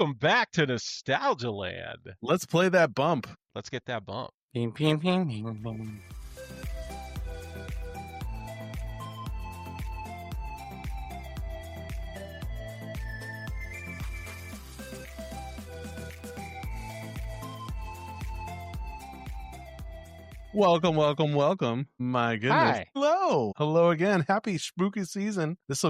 Welcome back to Nostalgialand. Let's play that bump. Let's get that bump. Ping, ping, ping, ping, ping. Welcome. My goodness. Hi. Hello again. Happy spooky season. Is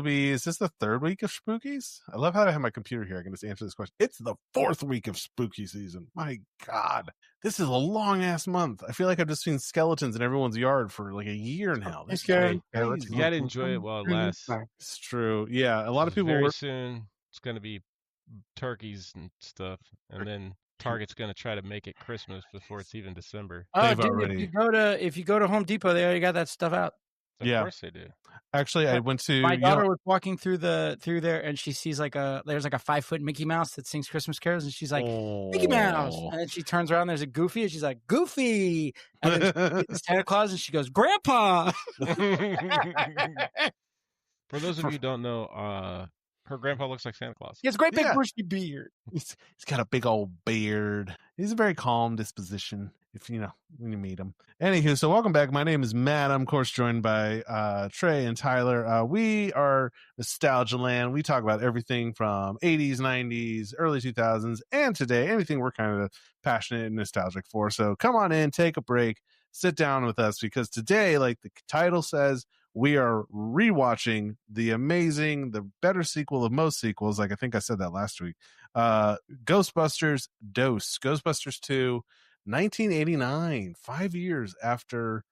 this the third week of spookies? I love how I have my computer here. I can just answer this question. It's the fourth week of spooky season. My God. This is a long ass month. I feel like I've just seen skeletons in everyone's yard for like a year now. It's good. You gotta enjoy it while it lasts. It's true. Yeah. A lot of people very soon it's gonna be turkeys and stuff, and then Target's going to try to make it Christmas before it's even December. Oh, dude, if you go to Home Depot, they already got that stuff out. Of course they do. Actually, I went to my daughter was walking through there, and she sees there's like a 5-foot Mickey Mouse that sings Christmas carols, and she's like, Mickey Mouse, and then she turns around, there's a Goofy, and she's like, Goofy, and then it's Santa Claus, and she goes, Grandpa. For those of you who don't know, her grandpa looks like Santa Claus. He has a great big bushy beard. He's got a big old beard. He's a very calm disposition, when you meet him. Anywho, so welcome back. My name is Matt. I'm, of course, joined by Trey and Tyler. We are Nostalgialand. We talk about everything from 80s, 90s, early 2000s, and today, anything we're kind of passionate and nostalgic for. So come on in, take a break, sit down with us, because today, like the title says, we are rewatching the better sequel of most sequels. Like I think I said that last week. Ghostbusters Ghostbusters II, 1989, 5 years after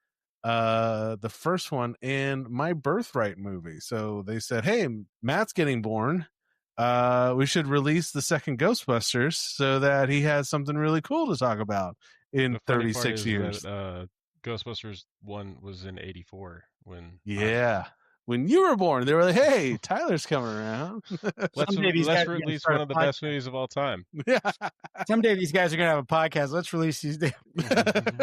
the first one and My Birthright movie. So they said, hey, Matt's getting born. We should release the second Ghostbusters so that he has something really cool to talk about in 36 years. Ghostbusters 1 was in 1984 when you were born. They were like, hey, Tyler's coming around. let's release one of the best movies of all time. Yeah. Someday these guys are going to have a podcast. Let's release these.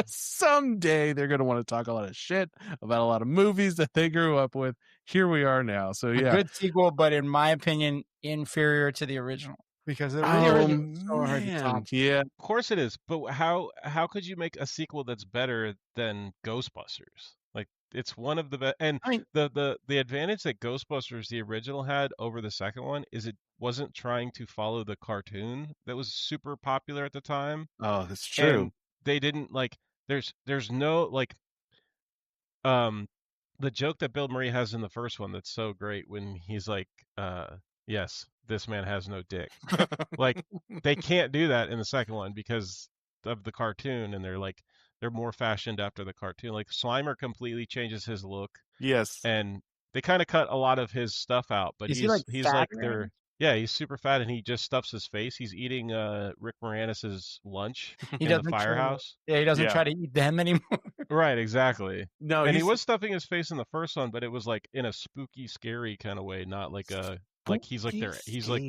Someday they're going to want to talk a lot of shit about a lot of movies that they grew up with. Here we are now. So yeah. A good sequel, but in my opinion, inferior to the original. Because the original is so hard to top. Yeah. Of course it is. But how could you make a sequel that's better than Ghostbusters? Like, it's one of the best. And the advantage that Ghostbusters, the original, had over the second one is it wasn't trying to follow the cartoon that was super popular at the time. Oh, that's true. And they didn't there's no the joke that Bill Murray has in the first one that's so great when he's like, yes, this man has no dick. Like, they can't do that in the second one because of the cartoon, and they're more fashioned after the cartoon. Like, Slimer completely changes his look. Yes. And they kind of cut a lot of his stuff out, but he's super fat, and he just stuffs his face. He's eating Rick Moranis' lunch in the firehouse. He doesn't try to eat them anymore. Right, exactly. No, and he was stuffing his face in the first one, but it was like in a spooky, scary kind of way, not like a he's like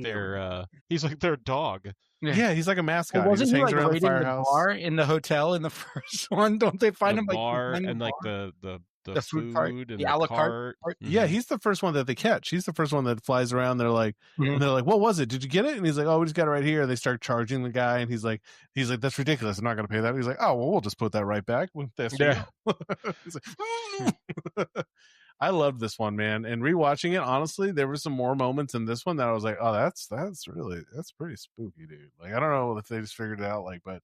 their dog. Yeah, he's like a mascot. Well, wasn't he he just hangs around the raiding firehouse. the bar in the hotel in the first one? Don't they find him bar like and like bar? the food cart, and the a la cart. carte. Yeah, he's the first one that they catch. He's the first one that flies around. They're like, and they're like, what was it? Did you get it? And he's like, oh, we just got it right here. They start charging the guy, and he's like, that's ridiculous. I'm not going to pay that. He's like, oh, well, we'll just put that right back. Yeah. He's like, I loved this one, man. And rewatching it, honestly, there were some more moments in this one that I was like, oh, that's pretty spooky, dude. Like, I don't know if they just figured it out, but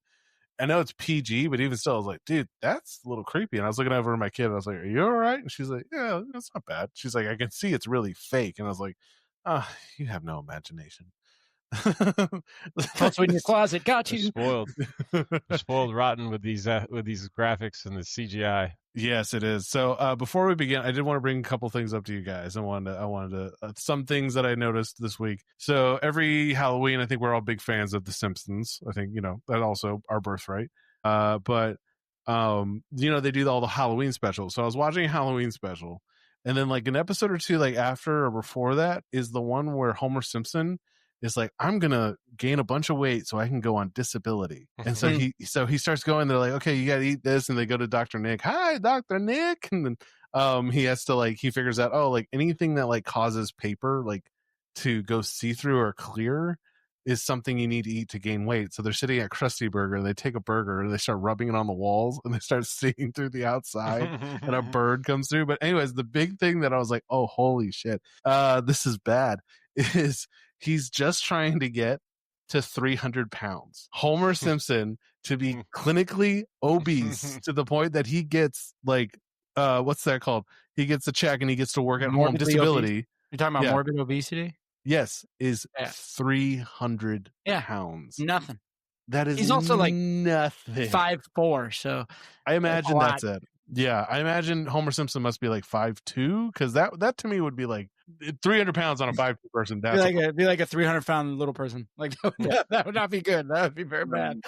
I know it's PG, but even still, I was like, dude, that's a little creepy. And I was looking over at my kid, and I was like, are you all right? And she's like, yeah, that's not bad. She's like, I can see it's really fake. And I was like, you have no imagination. Also in your closet, got you. Spoiled rotten with these graphics and the CGI. Yes, it is. So before we begin, I did want to bring a couple things up to you guys. I wanted to some things that I noticed this week. So every Halloween, I think we're all big fans of The Simpsons. I think that also our birthright. But they do all the Halloween specials. So I was watching a Halloween special, and then like an episode or two like after or before that is the one where Homer Simpson is like, I'm gonna gain a bunch of weight so I can go on disability. And so he starts going. They're like, okay, you gotta eat this, and they go to Dr. Nick. Hi, Dr. Nick. And then he has to he figures out anything that causes paper to go see through or clear is something you need to eat to gain weight. So they're sitting at Krusty Burger. They take a burger and they start rubbing it on the walls and they start seeing through the outside and a bird comes through. But anyways, the big thing that I was like, oh, holy shit, this is bad, is he's just trying to get to 300 pounds. Homer Simpson to be clinically obese to the point that he gets like, what's that called? He gets a check and he gets to work at home. Disability. Obese. You're talking about morbid obesity? Yes, is 300 pounds. Nothing. That is He's also like nothing. 5'4", so I imagine that's it. Yeah, I imagine Homer Simpson must be like 5'2", because that to me would be like 300 pounds on a 5'2" person. That's be like a 300-pound little person. Like that would not be good. That would be very bad.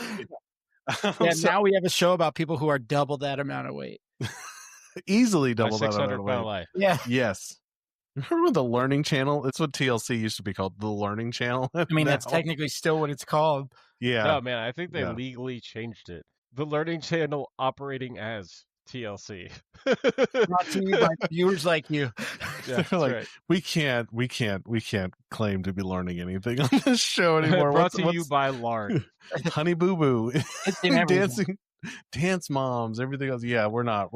Now we have a show about people who are double that amount of weight. Easily double that amount of weight. Life. Yeah. Yes. Remember the Learning Channel? It's what TLC used to be called, the Learning Channel. I mean, that's technically still what it's called. Yeah. No, man, I think they legally changed it. The Learning Channel operating as TLC. Brought to you by viewers like you. Yeah, they're like, right. we can't claim to be learning anything on this show anymore. Brought to you by Lard. Honey Boo Boo. Dancing. Dance moms, everything else. Yeah, we're not.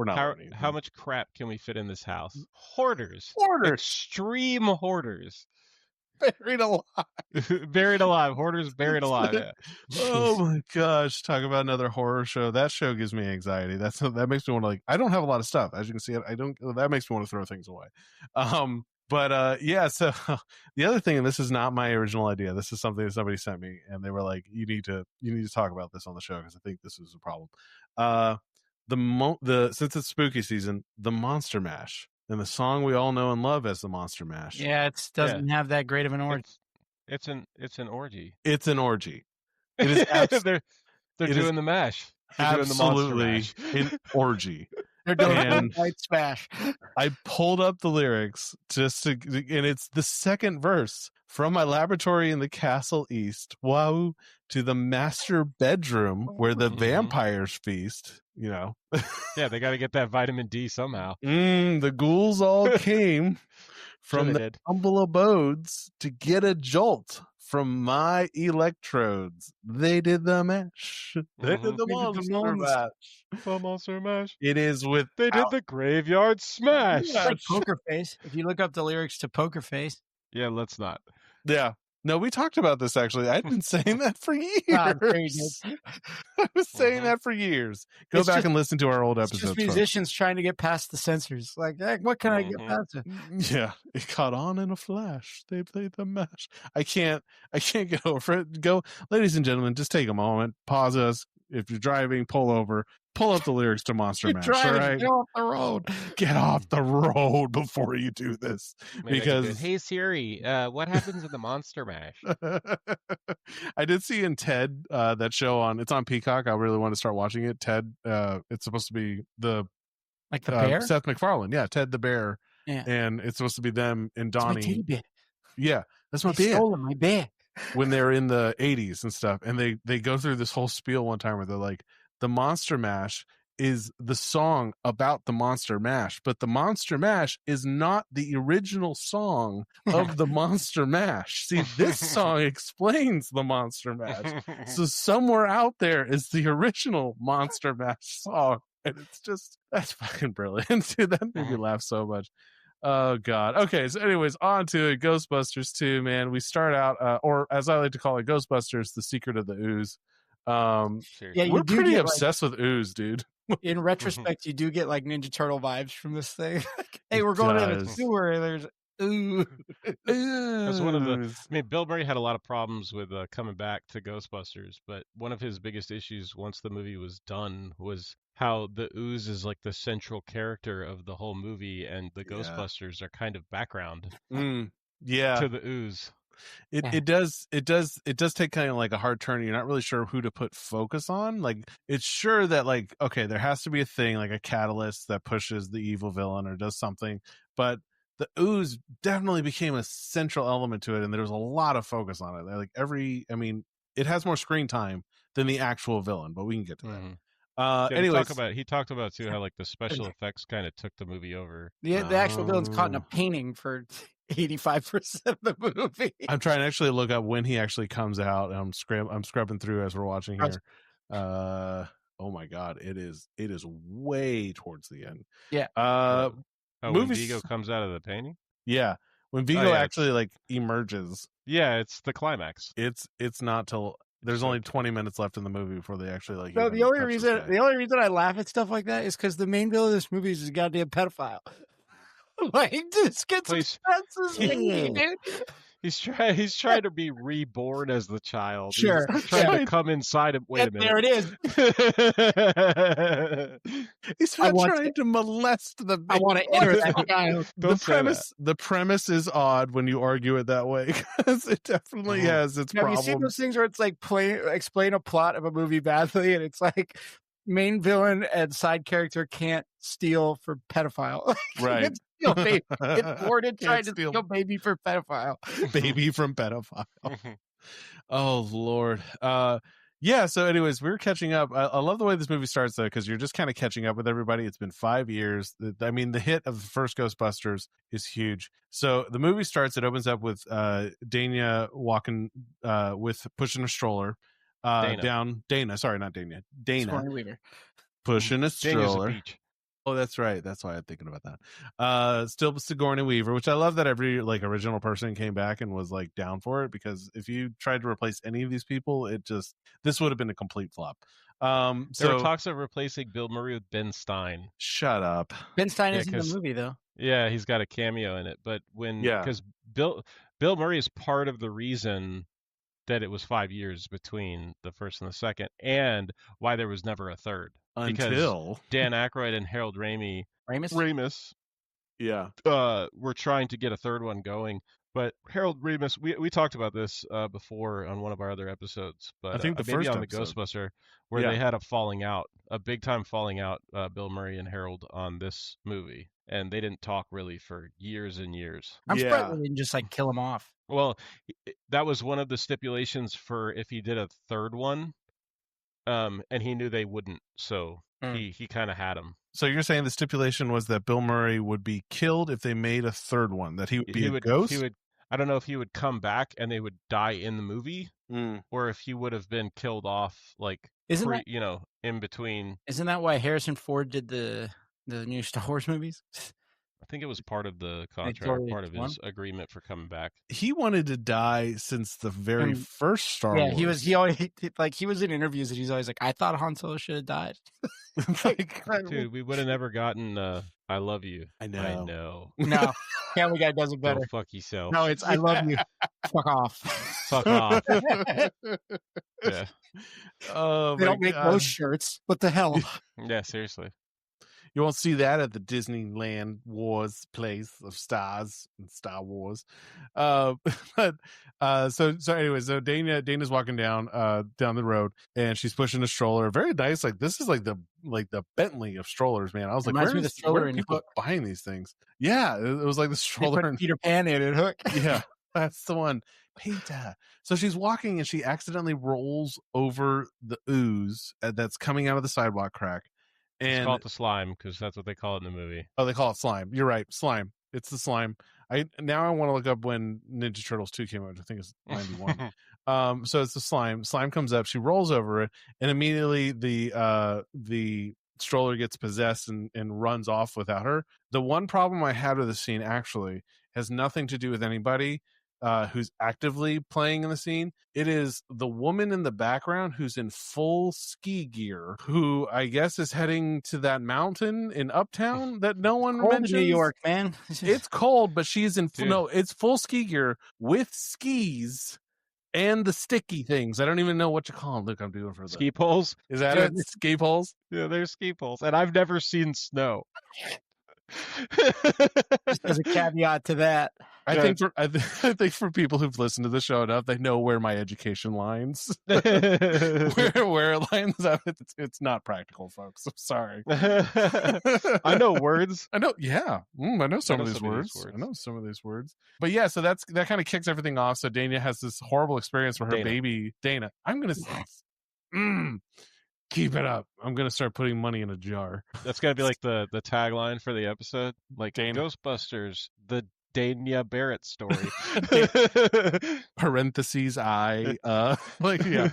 How much crap can we fit in this house? Hoarders. Extreme hoarders. Buried alive. Buried alive. Hoarders buried alive. Yeah. Oh my gosh. Talk about another horror show. That show gives me anxiety. That makes me want to, like, I don't have a lot of stuff. As you can see, that makes me want to throw things away. But yeah, so the other thing, and this is not my original idea. This is something that somebody sent me, and they were like, "You need to talk about this on the show because I think this is a problem." Since it's spooky season, the Monster Mash and the song we all know and love as the Monster Mash. Yeah, it doesn't have that great of an orgy. It's an orgy. It's an orgy. It is. They're doing the mash. They're absolutely doing the an orgy. They're doing a white smash. I pulled up the lyrics and it's the second verse. From my laboratory in the castle east, wow, to the master bedroom where the vampires feast. You know. Yeah, they got to get that vitamin D somehow. The ghouls all came from the humble abodes to get a jolt from my electrodes. They did the mash. They did the monster mash. The monster mash. It is with. They did the graveyard smash. It's like Poker Face. If you look up the lyrics to Poker Face. Yeah, let's not. Yeah. No, we talked about this actually. I've been saying that for years. I was saying that for years. Go back and listen to our old episodes. Just musicians trying to get past the censors. Like, hey, what can I get past it? Yeah, it caught on in a flash. They played the mash. I can't get over it. Go, ladies and gentlemen, just take a moment, pause us. If you're driving, pull over. Pull up the lyrics to Monster Mash. Driving, all right? Get off the road. Get off the road before you do this. Because hey Siri, what happens in the Monster Mash? I did see in Ted that show it's on Peacock. I really want to start watching it. Ted, it's supposed to be the bear? Seth MacFarlane. Yeah, Ted the bear. Yeah, and it's supposed to be them and Donnie. That's my teddy bear. Yeah, that's my bear. Stolen my bear. When they're in the 80s and stuff, and they go through this whole spiel one time where they're like, the Monster Mash is the song about the Monster Mash, but the Monster Mash is not the original song of the Monster Mash. See, this song explains the Monster Mash. So somewhere out there is the original Monster Mash song. And it's just, that's fucking brilliant. Dude, that made me laugh so much. Oh God. Okay. So anyways, on to it. Ghostbusters 2, man. We start out, or as I like to call it, Ghostbusters, The Secret of the Ooze. We're pretty obsessed with ooze, dude. In retrospect, you do get like Ninja Turtle vibes from this thing. Hey, we're going to the sewer and there's ooze. That's one of the. I mean, Bill Murray had a lot of problems with coming back to Ghostbusters, but one of his biggest issues once the movie was done was how the ooze is like the central character of the whole movie, and the Ghostbusters are kind of background. To the ooze. It does take kind of like a hard turn. You're not really sure who to put focus on. Like, it's sure that, like, okay, there has to be a thing, like a catalyst that pushes the evil villain or does something, but the ooze definitely became a central element to it, and there was a lot of focus on it. Like it has more screen time than the actual villain, but we can get to that. Anyways, he talked about too how like the special effects kind of took the movie over. The actual villain's caught in a painting for 85% of the movie. I'm trying to actually look up when he actually comes out. I'm scrubbing through as we're watching here. Oh my god, it is way towards the end. Yeah. When Vigo comes out of the painting? Yeah. When Vigo actually like emerges. Yeah, it's the climax. It's not till there's only 20 minutes left in the movie before they actually like. No, the only reason I laugh at stuff like that is because the main villain of this movie is a goddamn pedophile. Like, this gets dude. He's trying to be reborn as the child. Sure. He's trying to come inside him. Wait a minute. There it is. He's trying to molest the baby. I want to enter that child. The premise is odd when you argue it that way, because it definitely has its problems. Have you seen those things where it's like explain a plot of a movie badly, and it's like main villain and side character can't steal for pedophile. Right. Steal baby. It's Gordon trying to steal baby for pedophile. Baby from pedophile. Oh, Lord. Yeah, so anyways, we're catching up. I love the way this movie starts, though, because you're just kind of catching up with everybody. It's been 5 years. I mean, the hit of the first Ghostbusters is huge. So the movie starts, it opens up with Dana walking with pushing a stroller down. Dana, sorry, not Dana. Dana. Pushing a stroller. Oh, that's right. That's why I'm thinking about that. Still Sigourney Weaver, which I love that every like original person came back and was like down for it, because if you tried to replace any of these people, this would have been a complcomplete flop. There were talks of replacing Bill Murray with Ben Stein. Shut up. Ben Stein is in the movie though. Yeah, he's got a cameo in it, but because Bill Murray is part of the reason that it was 5 years between the first and the second, and why there was never a third. Until Dan Aykroyd and Harold Ramis were trying to get a third one going. But Harold Ramis, we talked about this before on one of our other episodes, but I think the maybe first on episode. the Ghostbuster, where they had a big time falling out, Bill Murray and Harold, on this movie, and they didn't talk really for years and years. I'm surprised they didn't just like kill him off. Well, that was one of the stipulations for if he did a third one, and he knew they wouldn't, so he kind of had him. So you're saying the stipulation was that Bill Murray would be killed if they made a third one, that he would be a ghost? I don't know if he would come back and they would die in the movie, or if he would have been killed off, like, in between. Isn't that why Harrison Ford did the new Star Wars movies? I think it was part of the contract, part of his agreement for coming back. He wanted to die since the very first Star Wars. Yeah, he was in interviews and he's always like, I thought Han Solo should have died. Dude, we would have never gotten I love you. I know. No, Family Guy does it better. Go fuck yourself. No, it's I love you. Fuck off. Fuck off. Yeah. Oh, they don't make those shirts. What the hell? Yeah, seriously. You won't see that at the Disneyland Wars place of stars and Star Wars. So anyways, so Dana's walking down the road, and she's pushing a stroller. Very nice. Like, this is like the Bentley of strollers, man. I was like, where are people buying these things? Yeah, it was like the stroller and Peter Pan in it, Hook. Yeah, that's the one. Peter. So she's walking and she accidentally rolls over the ooze that's coming out of the sidewalk crack. And it's called the slime, because that's what they call it in the movie. Oh, they call it slime. You're right. Slime. It's the slime. I want to look up when Ninja Turtles 2 came out, which I think is 91. So it's the slime. Slime comes up. She rolls over it, and immediately the stroller gets possessed and runs off without her. The one problem I had with the scene actually has nothing to do with anybody who's actively playing in the scene. It is the woman in the background who's in full ski gear, who I guess is heading to that mountain in Uptown that no one mentions. New York, man. It's cold, but she's in it's full ski gear with skis and the sticky things. I don't even know what you call them. Look, I'm doing for the ski poles. Is that it? Ski poles? Yeah, they're ski poles, and I've never seen snow. Just as a caveat to that, I think for people who've listened to the show enough, they know where my education lines. where it lines up. It's not practical, folks. I'm sorry. I know words. I know. Yeah, I know some of these words. I know some of these words. But yeah, so that kind of kicks everything off. So Dana has this horrible experience where her baby Dana. I'm gonna say. Keep it up. I'm going to start putting money in a jar. That's going to be like the tagline for the episode. Like, Dana. Ghostbusters, the Dania Barrett story. Parentheses I like yeah.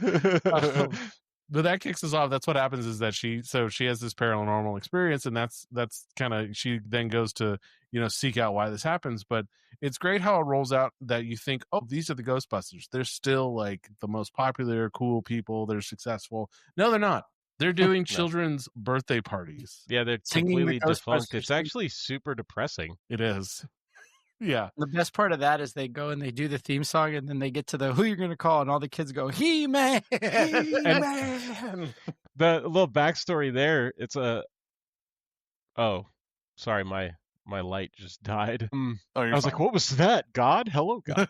But that kicks us off. That's what happens is that she has this paranormal experience, and that's kind of, she then goes to, you know, seek out why this happens. But it's great how it rolls out that you think, oh, these are the Ghostbusters. They're still like the most popular, cool people. They're successful. No, they're not. They're doing children's birthday parties. Yeah, they're completely defunct. It's actually super depressing. It is. Yeah. The best part of that is they go and they do the theme song, and then they get to the who you're going to call, and all the kids go, He-Man! He-Man! The little backstory there, it's oh, sorry, my light just died. I was like, what was that? God? Hello, God.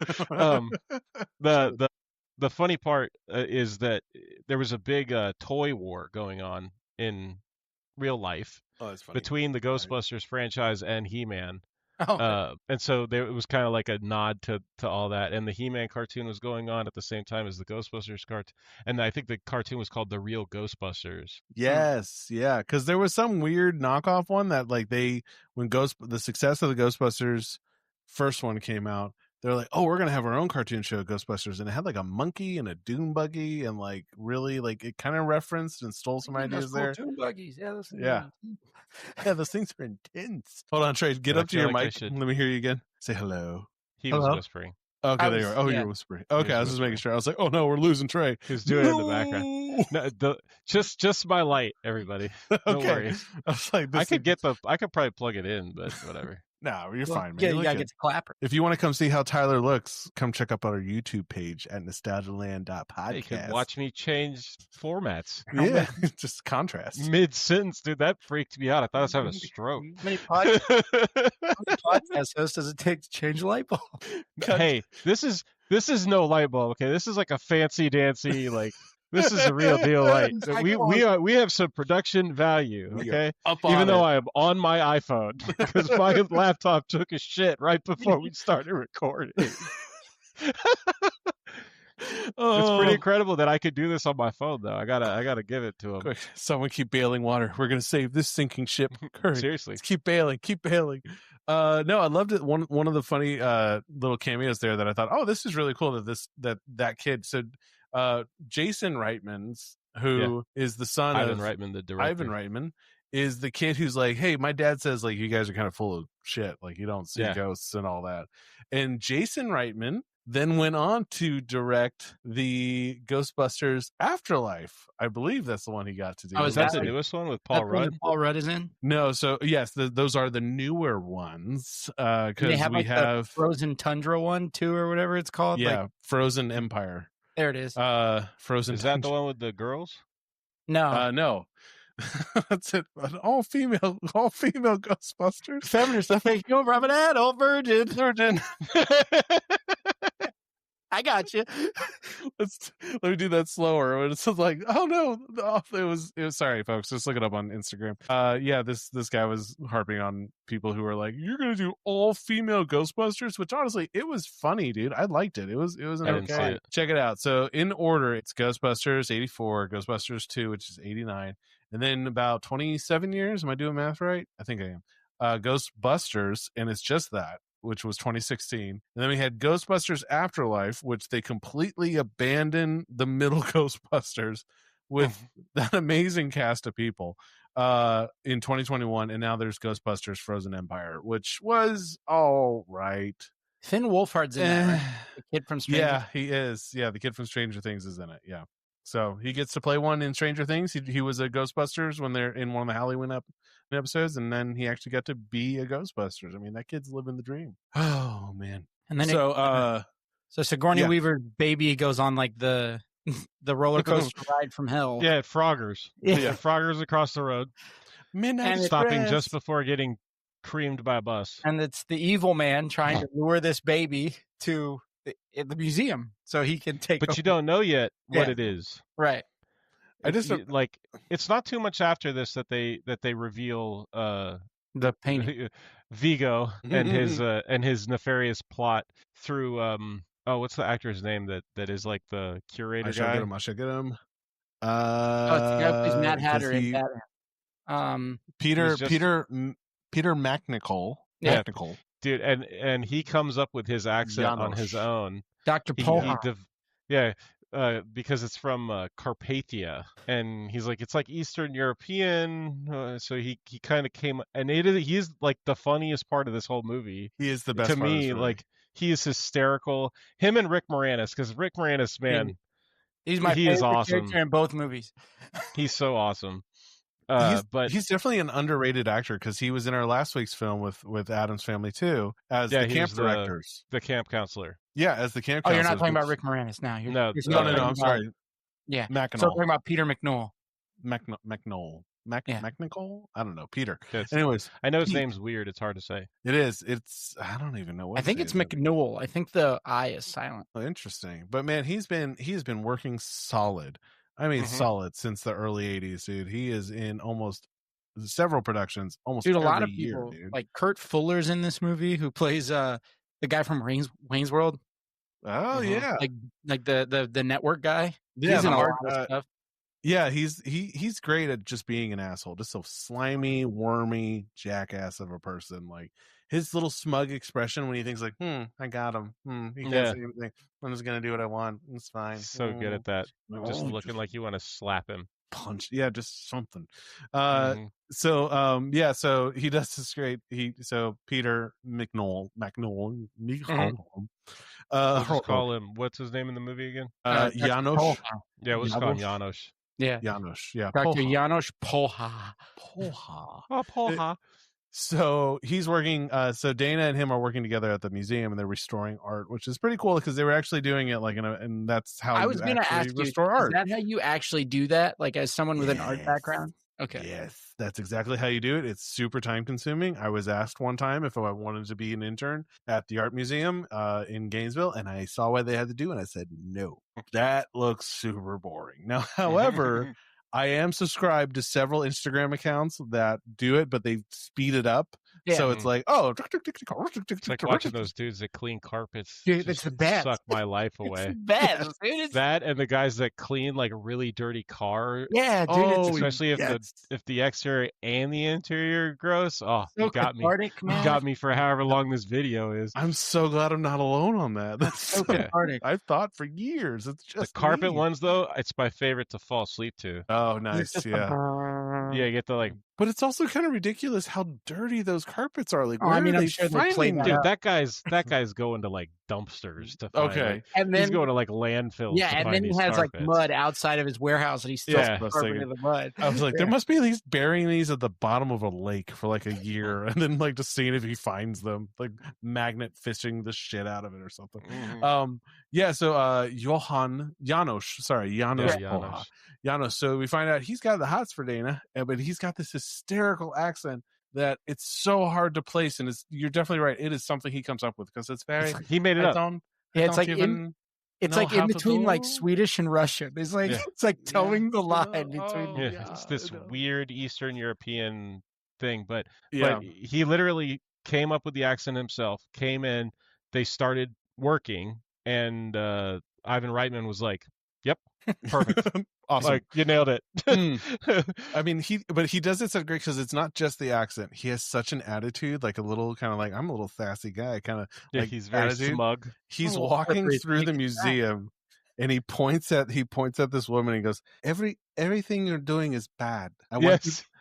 The funny part is that there was a big toy war going on in real life between the Ghostbusters franchise and He-Man. And so it was kind of like a nod to all that, and the He-Man cartoon was going on at the same time as the Ghostbusters cartoon, and I think the cartoon was called The Real Ghostbusters. Yes, yeah, because there was some weird knockoff one that like when the success of the Ghostbusters first one came out, they're like, oh, we're gonna have our own cartoon show, Ghostbusters, and it had like a monkey and a dune buggy, and like really like it kind of referenced and stole some ideas there. Dune buggies, yeah, yeah, those things are intense. Hold on, Trey, get up to your mic. Let me hear you again. Say hello. He was whispering. Okay, there you are. Oh, you're whispering. Okay, I was just making sure. I was like, oh no, we're losing Trey. He's doing it in the background. No, just my light, everybody. No worries. I was like, I could probably plug it in, but whatever. No, you're fine, man. Yeah, you gotta get to clapper. If you want to come see how Tyler looks, come check out our YouTube page at Nostalgialand.podcast. You can watch me change formats. Yeah, just contrast. Mid-sentence, dude, that freaked me out. I thought I was having a stroke. How many podcast hosts does it take to change a light bulb? Hey, this is no light bulb, okay? This is like a fancy dancy, like, this is a real deal light. We have some production value, okay? Even though I am on my iPhone because my laptop took a shit right before we started recording. It's pretty incredible that I could do this on my phone, though. I gotta give it to him. Quick, someone keep bailing water. We're gonna save this sinking ship. Seriously, let's keep bailing. No, I loved it. One of the funny little cameos there that I thought, oh, this is really cool that kid. So Jason Reitman's, who is the son Ivan of Reitman, the director. Ivan Reitman is the kid who's like, hey, my dad says like you guys are kind of full of shit, like you don't see ghosts and all that. And Jason Reitman then went on to direct the Ghostbusters Afterlife. I believe that's the one he got to do. Oh, is that the newest one with Paul Rudd? Paul Rudd is in? No, so yes, those are the newer ones. Because we have the Frozen Tundra one too, or whatever it's called. Yeah, like, Frozen Empire. There it is. Frozen. Is that the one with the girls? No, no. That's it. All female Ghostbusters. Feminist stuff making over. I'm an adult virgin. I got you. Let me do that slower. It's like, oh no, it was sorry, folks. Just look it up on Instagram. Yeah, this guy was harping on people who were like, "You're gonna do all female Ghostbusters," which honestly, it was funny, dude. I liked it. It was an okay. Check it out. So in order, it's Ghostbusters '84, Ghostbusters II, which is '89, and then about 27 years. Am I doing math right? I think I am. Ghostbusters, and it's just that, which was 2016. And then we had Ghostbusters Afterlife, which they completely abandoned the middle Ghostbusters with that amazing cast of people in 2021. And now there's Ghostbusters Frozen Empire, which was all right. Finn Wolfhard's in that, right? The kid from Stranger Things. Yeah, he is. Yeah, the kid from Stranger Things is in it. Yeah. So he gets to play one in Stranger Things. He was a Ghostbusters when they're in one of the Halloween episodes, and then he actually got to be a Ghostbusters. I mean, that kid's living the dream. Oh man! And then so Sigourney Weaver's baby goes on like the roller coaster ride from hell. Yeah, Froggers. Yeah, Froggers across the road. Midnight stopping just before getting creamed by a bus. And it's the evil man trying to lure this baby to the museum so he can take. But you don't know yet what it is, right? I just like it's not too much after this that they reveal the painting Vigo and his nefarious plot through what's the actor's name that is like the curator guy? I should get him. It's the guy who plays Mad Hatter in Batman. Peter McNichol. Yeah. dude, and he comes up with his accent on his Janosch. own. Dr. He Poha. yeah, because it's from Carpathia, and he's like, it's like Eastern European. So he kind of came, and he's like the funniest part of this whole movie. He is the best To part of this me, movie. like he is hysterical. Him and Rick Moranis, because Rick Moranis, man, He's my he favorite is awesome. character in both movies. He's so awesome. But he's definitely an underrated actor because he was in our last week's film with Addams Family too as the camp directors, the camp counselor. Yeah, as the camp. Oh, you're not talking about Rick Moranis now. No. No. I'm sorry. Yeah, McNall. So we're talking about Peter McNoll. McNoll. McNichol? I don't know. Peter. Yes. Anyways, I know his name's weird. It's hard to say. It is. I don't even know what. I think it's McNoll. I think the I is silent. Oh, interesting. But man, he's been working solid. I mean, solid since the early '80s, dude. He is in almost several productions. Almost a every lot of year, people. Dude. Like Kurt Fuller's in this movie, who plays the guy from Wayne's World. Oh yeah, like the network guy. Yeah, he's in a lot of stuff. Yeah, he's great at just being an asshole, just so slimy, wormy jackass of a person. Like his little smug expression when he thinks like, I got him. He can't say anything. I'm just gonna do what I want. It's fine. So good at that. Just looking like you want to slap him. Punch. Yeah, just something. So he does this great. So Peter McNoll. We'll just call him. What's his name in the movie again? Janosch. Yeah, we'll just call him Janosch. Yeah, Janosch. Yeah, Dr. Janosch Poha. Oh, Poha. So he's working. So Dana and him are working together at the museum, and they're restoring art, which is pretty cool because they were actually doing it like and that's how I was going to ask you. Restore art. Is that how you actually do that? Like as someone with an art background? Okay. Yes, that's exactly how you do it. It's super time consuming. I was asked one time if I wanted to be an intern at the art museum in Gainesville, and I saw what they had to do, and I said no. That looks super boring. Now, however. I am subscribed to several Instagram accounts that do it, but they speed it up. Yeah. So it's like, it's like watching those dudes that clean carpets. Dude, it's the best. Suck my life away. It's the best. Dude, that and the guys that clean like really dirty car. Yeah, dude. Especially if the exterior and the interior are gross. Oh, so you got cathartic, me. You got me for however long this video is. I'm so glad I'm not alone on that. That's so cathartic. I've thought for years. It's just the carpet ones though. It's my favorite to fall asleep to. Oh, nice. Yeah. Yeah, you get to like. But it's also kind of ridiculous how dirty those carpets are. Like, I'm sure they play that. Dude, that guy's going to like dumpsters to find. Okay, and then he's going to like landfills. Yeah, and then he has carpets. like mud outside of his warehouse, and he's still carpeting in the mud. I was like, there must be at least burying these at the bottom of a lake for like a year, and then like just seeing if he finds them, like magnet fishing the shit out of it or something. Yeah. So Janosch. So we find out he's got the hots for Dana, but he's got this hysterical accent that it's so hard to place, and you're definitely right. It is something he comes up with because it's very. He made it up. It's like in between like Swedish and Russian. It's like it's like towing the line between. It's this weird Eastern European thing, but he literally came up with the accent himself. Came in, they started working, and Ivan Reitman was like, "Yep, perfect." Awesome. Like, you nailed it. I mean, he does it so great because it's not just the accent. He has such an attitude, like a little kind of like, I'm a little sassy guy, kind of like he's very smug. He's walking through the museum and he points at this woman and he goes, everything you're doing is bad.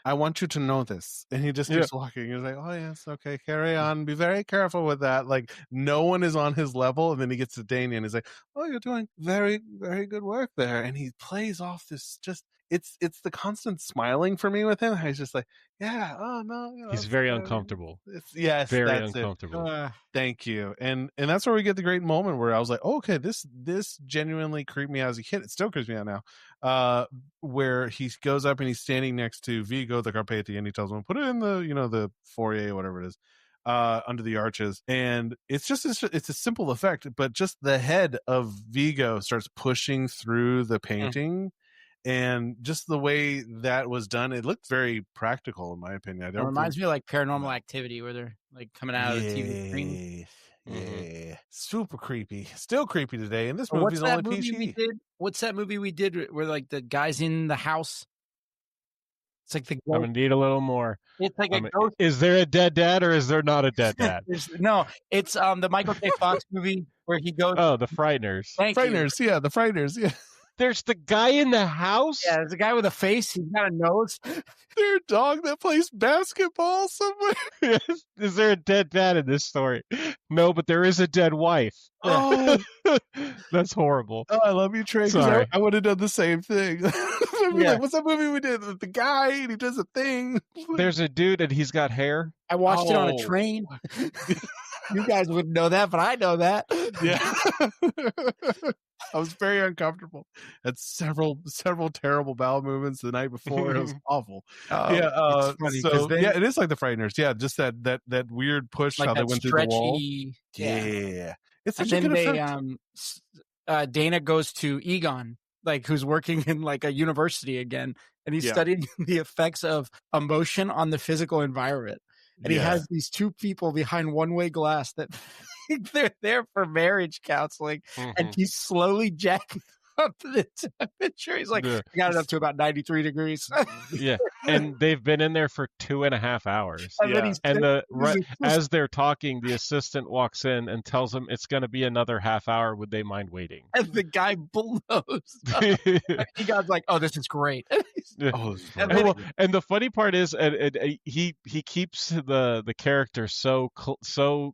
I want you to know this. And he just keeps walking. He's like, oh, yes, okay, carry on. Be very careful with that. Like, no one is on his level. And then he gets to Dana and he's like, oh, you're doing very, very good work there. And he plays off this it's the constant smiling for me with him. He's just like, yeah, oh, no. He's very uncomfortable. Very uncomfortable. Thank you. And that's where we get the great moment where I was like, oh, okay, this genuinely creeped me out as a kid. It still creeps me out now. Where he goes up and he's standing next to Vigo the Carpathian and he tells him, put it in the foyer, whatever it is, under the arches. And it's a simple effect, but just the head of Vigo starts pushing through the painting. And just the way that was done, it looked very practical, in my opinion. It reminds me of like Paranormal Activity, where they're like coming out of the TV screen. Yeah, super creepy. Still creepy today. And this movie's only PG. What's that movie we did where like the guy's in the house? It's like the I'm gonna need a little more. It's like a ghost. Is there a dead dad or is there not a dead dad? No, it's the Michael J. Fox movie where he goes. Oh, The Frighteners. Frighteners, yeah, the Frighteners, yeah. There's the guy in the house. Yeah, there's a guy with a face. He's got a nose. There's a dog that plays basketball somewhere. Is there a dead dad in this story? No, but there is a dead wife. Oh, that's horrible. Oh, I love you, Trey. Sorry. I would have done the same thing. Like, what's that movie we did with the guy and he does a thing? There's a dude and he's got hair. I watched it on a train. You guys wouldn't know that, but I know that. Yeah. I was very uncomfortable. Had several terrible bowel movements the night before. It was awful. It's funny, so it is like the Frighteners. Yeah, just that weird push, like how they went through the wall. Yeah. It's such and a then good effect. Dana goes to Egon, like who's working in like a university again, and he's studying the effects of emotion on the physical environment. And he has these two people behind one-way glass that they're there for marriage counseling, and he's slowly jacking up the temperature. He's like, I got it up to about 93 degrees. Yeah, and they've been in there for 2.5 hours. And as they're talking, the assistant walks in and tells them it's going to be another half hour. Would they mind waiting? And the guy blows up. He got like, oh, this is great. And the funny part is, he keeps the character so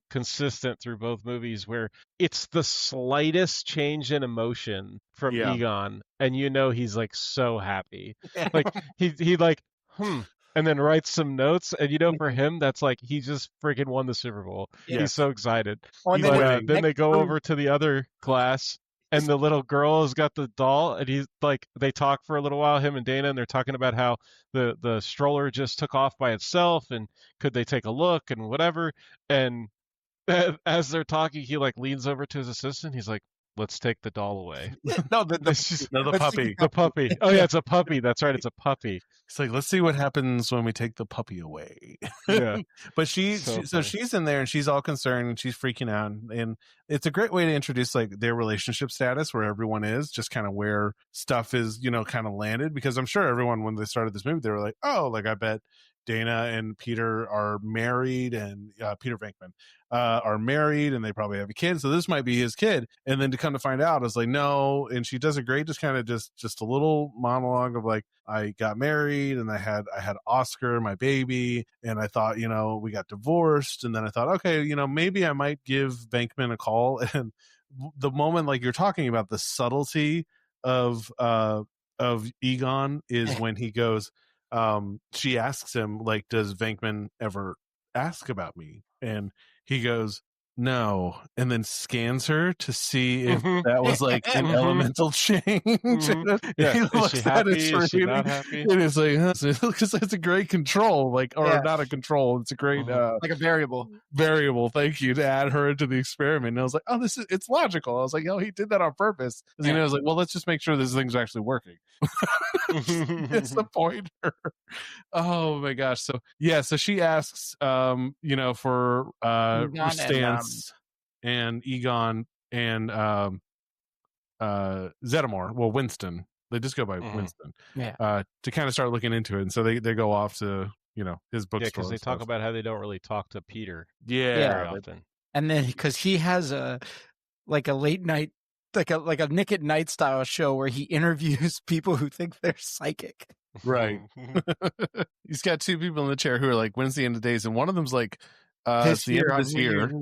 consistent through both movies, where it's the slightest change in emotion from Egon, and he's like so happy, like he like and then writes some notes, and for him that's like he just freaking won the Super Bowl. He's so excited. Then they go over to the other class, and the little girl has got the doll, and he's like, they talk for a little while, him and Dana, and they're talking about how the stroller just took off by itself, and could they take a look and whatever. And as they're talking, he like leans over to his assistant. He's like, let's take the doll away. The puppy. The puppy. Oh yeah, it's a puppy. That's right, it's a puppy. It's like, let's see what happens when we take the puppy away. Yeah. But she's in there and she's all concerned and she's freaking out, and it's a great way to introduce like their relationship status, where everyone is just kind of where stuff is, kind of landed, because I'm sure everyone, when they started this movie, they were like, oh, like I bet Dana and Peter are married, and Peter Venkman are married, and they probably have a kid, so this might be his kid. And then to come to find out, it's like, no. And she does a great, just kind of just a little monologue of like, I got married and I had Oscar, my baby, and I thought, we got divorced, and then I thought, okay, maybe I might give Venkman a call. And the moment, like you're talking about, the subtlety of Egon is when he goes, she asks him, like, does Venkman ever ask about me? And he goes, no, and then scans her to see if that was like an elemental change. Yeah. He looks is she happy? Is she not happy? And it's like, because it's a great control, like, or not a control. It's a great, like a variable. Thank you, to add her into the experiment. And I was like, oh, it's logical. I was like, he did that on purpose. Because I was like, well, let's just make sure this thing's actually working. It's the pointer. Oh my gosh. So she asks, for Stance and Egon and Zeddemore, well, Winston, they just go by Winston, to kind of start looking into it. And so they go off to his bookstore, because they talk about how they don't really talk to Peter very often. And then because he has a late night, like a Nick at Night style show where he interviews people who think they're psychic. Right. He's got two people in the chair who are like, when's the end of days? And one of them's like, it's the end of this year.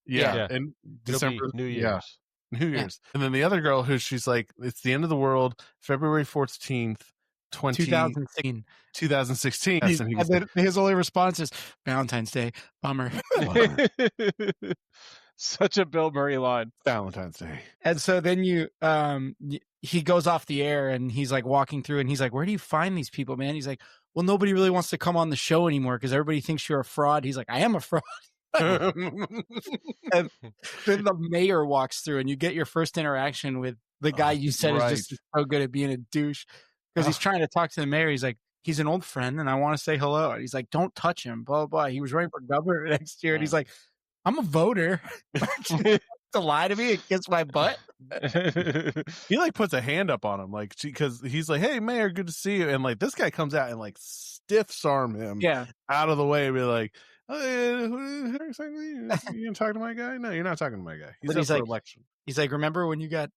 Yeah. And December, New Year's. New Year's. And then the other girl, she's like, it's the end of the world, February 14th, 2016. 2016. And then his only response is, Valentine's Day, bummer. Such a Bill Murray line. Valentine's Day. And so then he goes off the air, and he's like walking through, and he's like, where do you find these people, man? He's like, well, nobody really wants to come on the show anymore because everybody thinks you're a fraud. He's like, I am a fraud. And then the mayor walks through, and you get your first interaction with the guy you said is just so good at being a douche, because he's trying to talk to the mayor. He's like, he's an old friend, and I want to say hello. And he's like, don't touch him, blah, blah, blah. He was running for governor next year. And he's like, I'm a voter. to lie to me and kiss my butt. He like puts a hand up on him, like because he's like, "Hey, Mayor, good to see you." And like this guy comes out and like stiffs arm him out of the way and be like, "You gonna talk to my guy? No, you're not talking to my guy. He's up for election." He's like, remember when you got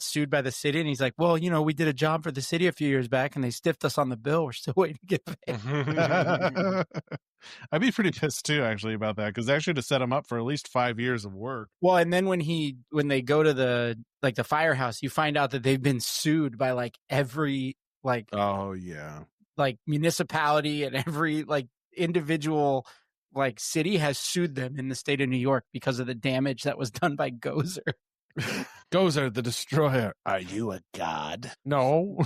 sued by the city? And he's like, well, we did a job for the city a few years back and they stiffed us on the bill. We're still waiting to get paid. I'd be pretty pissed too, actually, about that, because they should have set him up for at least 5 years of work. Well, and then when they go to the firehouse, you find out that they've been sued by like every municipality and every like individual like city has sued them in the state of New York because of the damage that was done by Gozer. Gozer, the destroyer. Are you a god? No.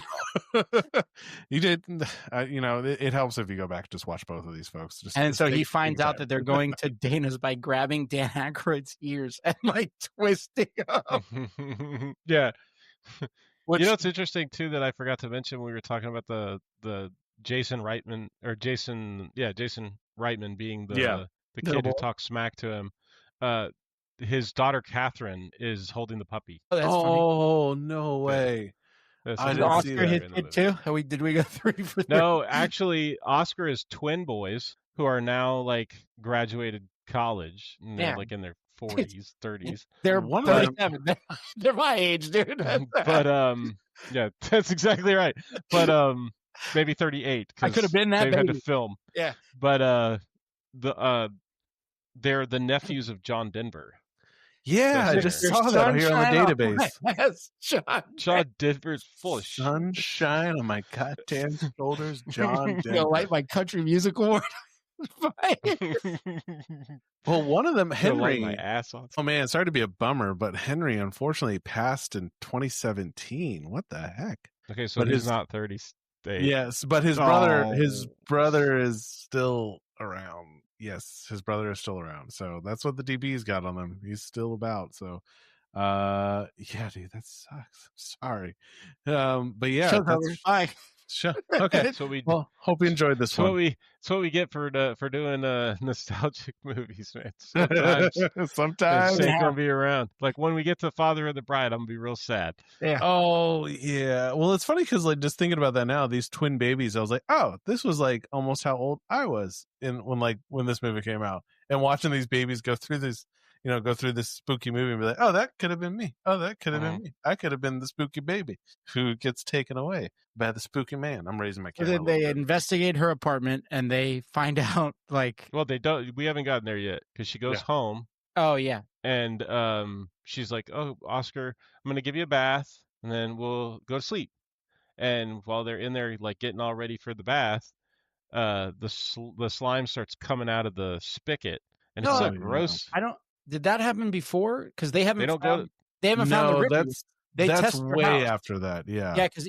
You did. It helps if you go back and just watch both of these folks. So he finds out that they're going to Dana's by grabbing Dan Aykroyd's ears and like twisting them. Yeah. It's interesting too that I forgot to mention when we were talking about the Jason Reitman being the kid who talks smack to him. His daughter Catherine is holding the puppy. Oh, that's funny. No way! Did Oscar hit it too? Did we go 3 for 3? No, actually, Oscar is twin boys who are now like graduated college. And they're like in their 40s, 30s. They're 37. They're my age, dude. But yeah, that's exactly right. But maybe 38. I could have been that. They've had to film. Yeah. But they're the nephews of John Denver. Yeah, I just saw that here on the database. Yes, John Denver's full of sunshine on my goddamn shoulders. John Denver. Like my country music award. Well, one of them, Henry. My ass off. Oh man, sorry to be a bummer, but Henry unfortunately passed in 2017. What the heck? Okay, so he's not 38. Yes, but his brother is still around. Yes, his brother is still around. So that's what the DB's got on him. He's still about. So yeah, dude, that sucks. Sorry. But yeah, that's fine. Okay. Hope you enjoyed this one. It's what we get for doing nostalgic movies, man. Sometimes they ain't gonna be around. Like when we get to Father of the Bride, I'm gonna be real sad. Yeah. Oh yeah. Well, it's funny because like just thinking about that now, these twin babies, I was like, oh, this was like almost how old I was when this movie came out, and watching these babies go through this. Go through this spooky movie and be like, oh, that could have been me. Oh, that could have been me. I could have been the spooky baby who gets taken away by the spooky man. I'm raising my kid. Then they investigate her apartment and they find out like. Well, they don't. We haven't gotten there yet because she goes home. Oh yeah. And she's like, oh, Oscar, I'm gonna give you a bath and then we'll go to sleep. And while they're in there, like getting all ready for the bath, the slime starts coming out of the spigot, and it's so gross. Did that happen before? Because they haven't. They haven't found the Ripley. That's way after that. Yeah. Yeah, because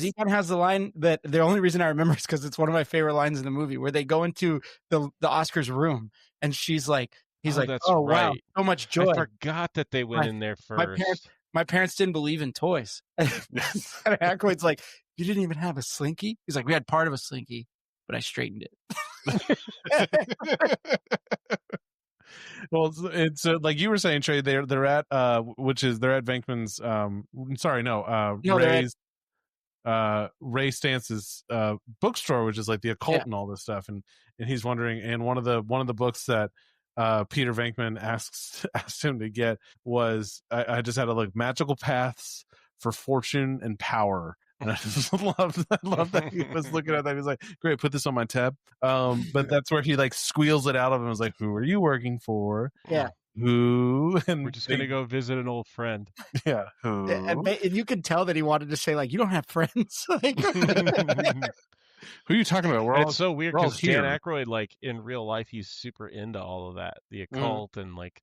Egon has the line that the only reason I remember is because it's one of my favorite lines in the movie where they go into the Oscar's room and he's like, oh wow, so much joy. I forgot that they went in there first. My parents didn't believe in toys. And Aykroyd's like, you didn't even have a slinky? He's like, we had part of a slinky, but I straightened it. Well, it's like you were saying, Trey. They're at Venkman's. Ray Stance's bookstore, which is like the occult and all this stuff, and he's wondering. And one of the books that Peter Venkman asked him to get was I just had to look Magical Paths for Fortune and Power. And I just love that he was looking at that. He was like, great, put this on my tab. But that's where he like squeals it out of him and was like, who are you working for? Yeah. Who? And we're just going to go visit an old friend. Yeah. Who? And you could tell that he wanted to say like, you don't have friends. Like, who are you talking about? It's so weird because Dan Aykroyd, like in real life, he's super into all of that, the occult and like.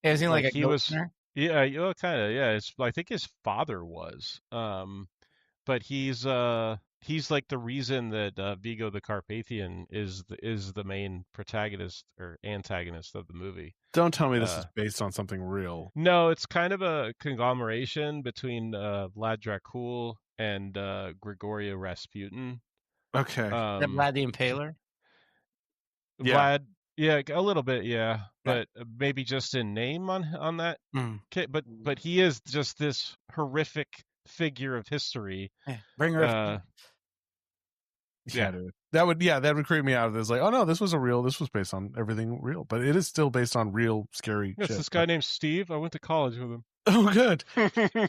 Is he like a ghost? Yeah, kind of. Yeah, I think his father was. But he's like the reason that Vigo the Carpathian is the main protagonist or antagonist of the movie. Don't tell me this is based on something real. No, it's kind of a conglomeration between Vlad Dracul and Grigoria Rasputin. Okay. Vlad the Impaler? Vlad Yeah, a little bit, yeah, but maybe just in name on that. But he is just this horrific figure of history. Yeah. Bring her. Yeah, dude. That would creep me out. It's like, oh no, this was based on everything real, but it is still based on real scary Yes, shit. this guy named Steve. I went to college with him. Oh, good.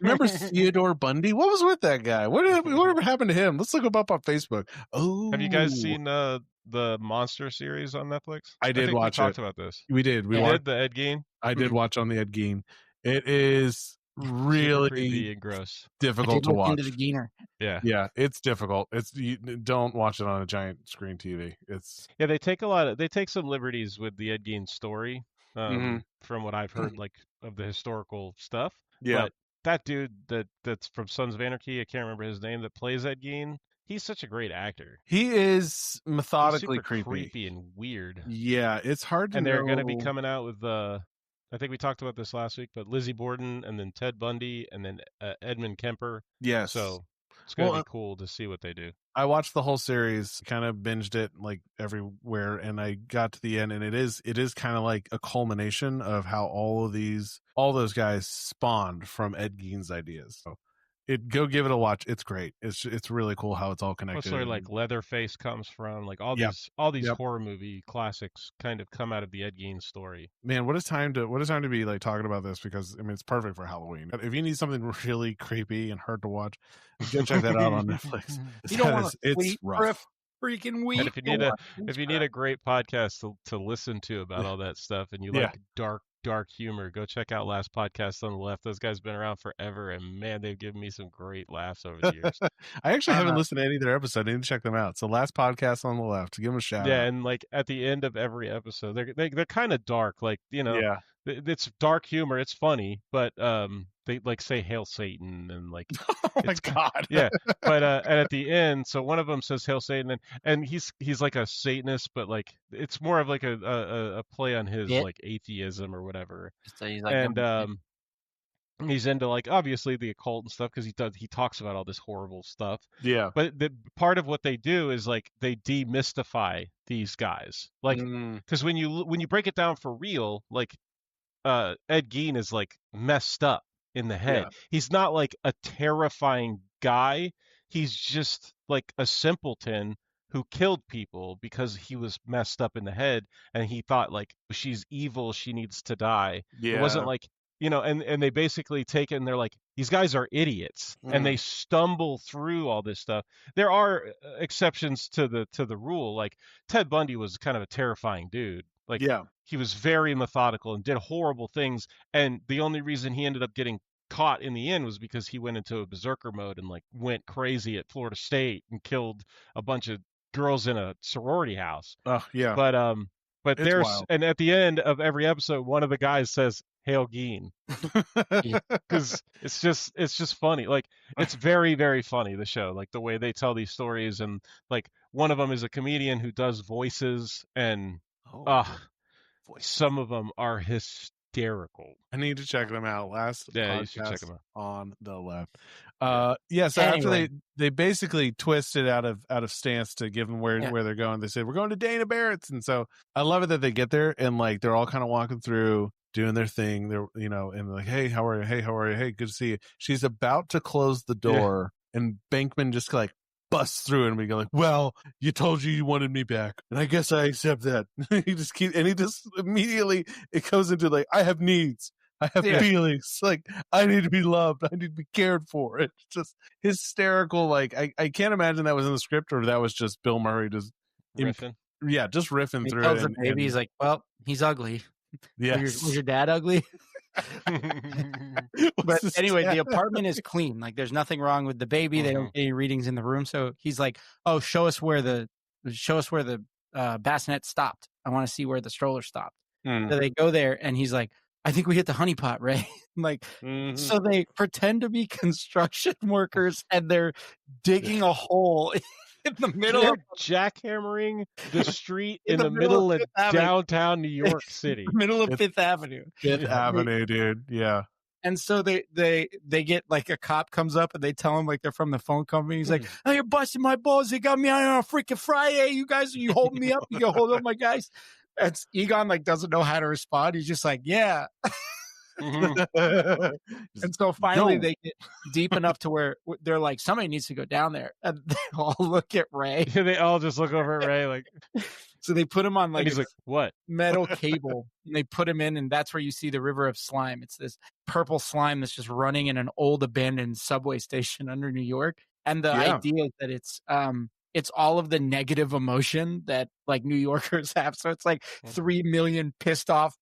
Remember Theodore Bundy? What was with that guy? Whatever happened to him? Let's look him up on Facebook. Oh, have you guys seen the Monster series on Netflix? I did watch we talked about this. We did. We did the Ed Gein. I did watch on the Ed Gein. It is really creepy and gross, difficult to watch. Into the Geiner. Yeah, it's difficult. You don't watch it on a giant screen TV. They take some liberties with the Ed Gein story, from what I've heard, like of the historical stuff. Yeah, but that dude that's from Sons of Anarchy, I can't remember his name, that plays Ed Gein. He's such a great actor. He is methodically creepy and weird. Yeah, it's hard to and know. They're going to be coming out with I think we talked about this last week, but Lizzie Borden and then Ted Bundy and then Edmund Kemper. Yes. So it's going to be cool to see what they do. I watched the whole series, kind of binged it like everywhere, and I got to the end, and it is kind of like a culmination of how all those guys spawned from Ed Gein's ideas. So go give it a watch. It's great. It's really cool how it's all connected. That's where like Leatherface comes from. Like all these horror movie classics kind of come out of the Ed Gein story. Man, what a time to be like talking about this, because I mean it's perfect for Halloween. If you need something really creepy and hard to watch, go check that out on Netflix. You don't want to sleep for a freaking week. And if you need a great podcast to listen to about all that stuff, and you like dark humor, go check out Last Podcast on the Left. Those guys have been around forever, and man, they've given me some great laughs over the years. I actually haven't listened to any of their episodes. I need to check them out. So Last Podcast on the Left, give them a shout out. And like at the end of every episode, they're kind of dark, like, it's dark humor, it's funny, but they like say Hail Satan and like oh my god. But and at the end, so one of them says Hail Satan, and he's like a Satanist, but like it's more of like a play on his like atheism or whatever. So he's like, and he's into like obviously the occult and stuff, because he talks about all this horrible stuff. Yeah. But the part of what they do is like they demystify these guys, like because when you break it down for real, like Ed Gein is like messed up in the head. He's not like a terrifying guy. He's just like a simpleton who killed people because he was messed up in the head, and he thought like, she's evil, she needs to die. It wasn't like, and they basically take it and they're like, these guys are idiots, and they stumble through all this stuff. There are exceptions to the rule. Like Ted Bundy was kind of a terrifying dude. Like, he was very methodical and did horrible things. And the only reason he ended up getting caught in the end was because he went into a berserker mode and like went crazy at Florida State and killed a bunch of girls in a sorority house. Oh yeah. But there's wild. And at the end of every episode, one of the guys says Hail Gein, because it's just funny. Like, it's very, very funny, the show, like the way they tell these stories. And like one of them is a comedian who does voices, and some of them are hysterical. I need to check them out. You should check them out. On the Left. So after they basically twisted out of stance to give them where they're going, they said, we're going to Dana Barrett's. And so I love it that they get there and like they're all kind of walking through, doing their thing. They're and like, hey, how are you? Hey, how are you? Hey, good to see you. She's about to close the door, and Bankman just like busts through, and we go like, well, you told you wanted me back, and I guess I accept that. he just immediately, it goes into like, I have needs, I have feelings, like I need to be loved, I need to be cared for. It's just hysterical. Like I can't imagine that was in the script, or that was just Bill Murray just riffing. Just riffing through it. The baby, he's like, well, he's ugly. Was your dad ugly? But anyway, the apartment is clean. Like, there's nothing wrong with the baby. They don't get any readings in the room. So he's like, oh, show us where the bassinet stopped. I want to see where the stroller stopped. So they go there, and he's like, I think we hit the honeypot, Ray. Like, so they pretend to be construction workers, and they're digging a hole in the middle of jackhammering the street in the middle of downtown New York City. Middle of Fifth Avenue. Fifth Avenue, dude. Yeah. And so they get like, a cop comes up and they tell him like they're from the phone company. He's like, oh, you're busting my balls. They got me on a freaking Friday. You guys, are you holding me up? You go hold up my guys. It's Egon like doesn't know how to respond. He's just like, yeah. Mhm. And so finally No. they get deep enough to where they're like, somebody needs to go down there. And they all look at Ray. They all just look over at Ray like, So they put him on and like he's like, what? metal cable, and they put him in, and that's where you see the river of slime. It's this purple slime that's just running in an old abandoned subway station under New York. And the Yeah. idea is that it's all of the negative emotion that like New Yorkers have. So it's like 3 million pissed off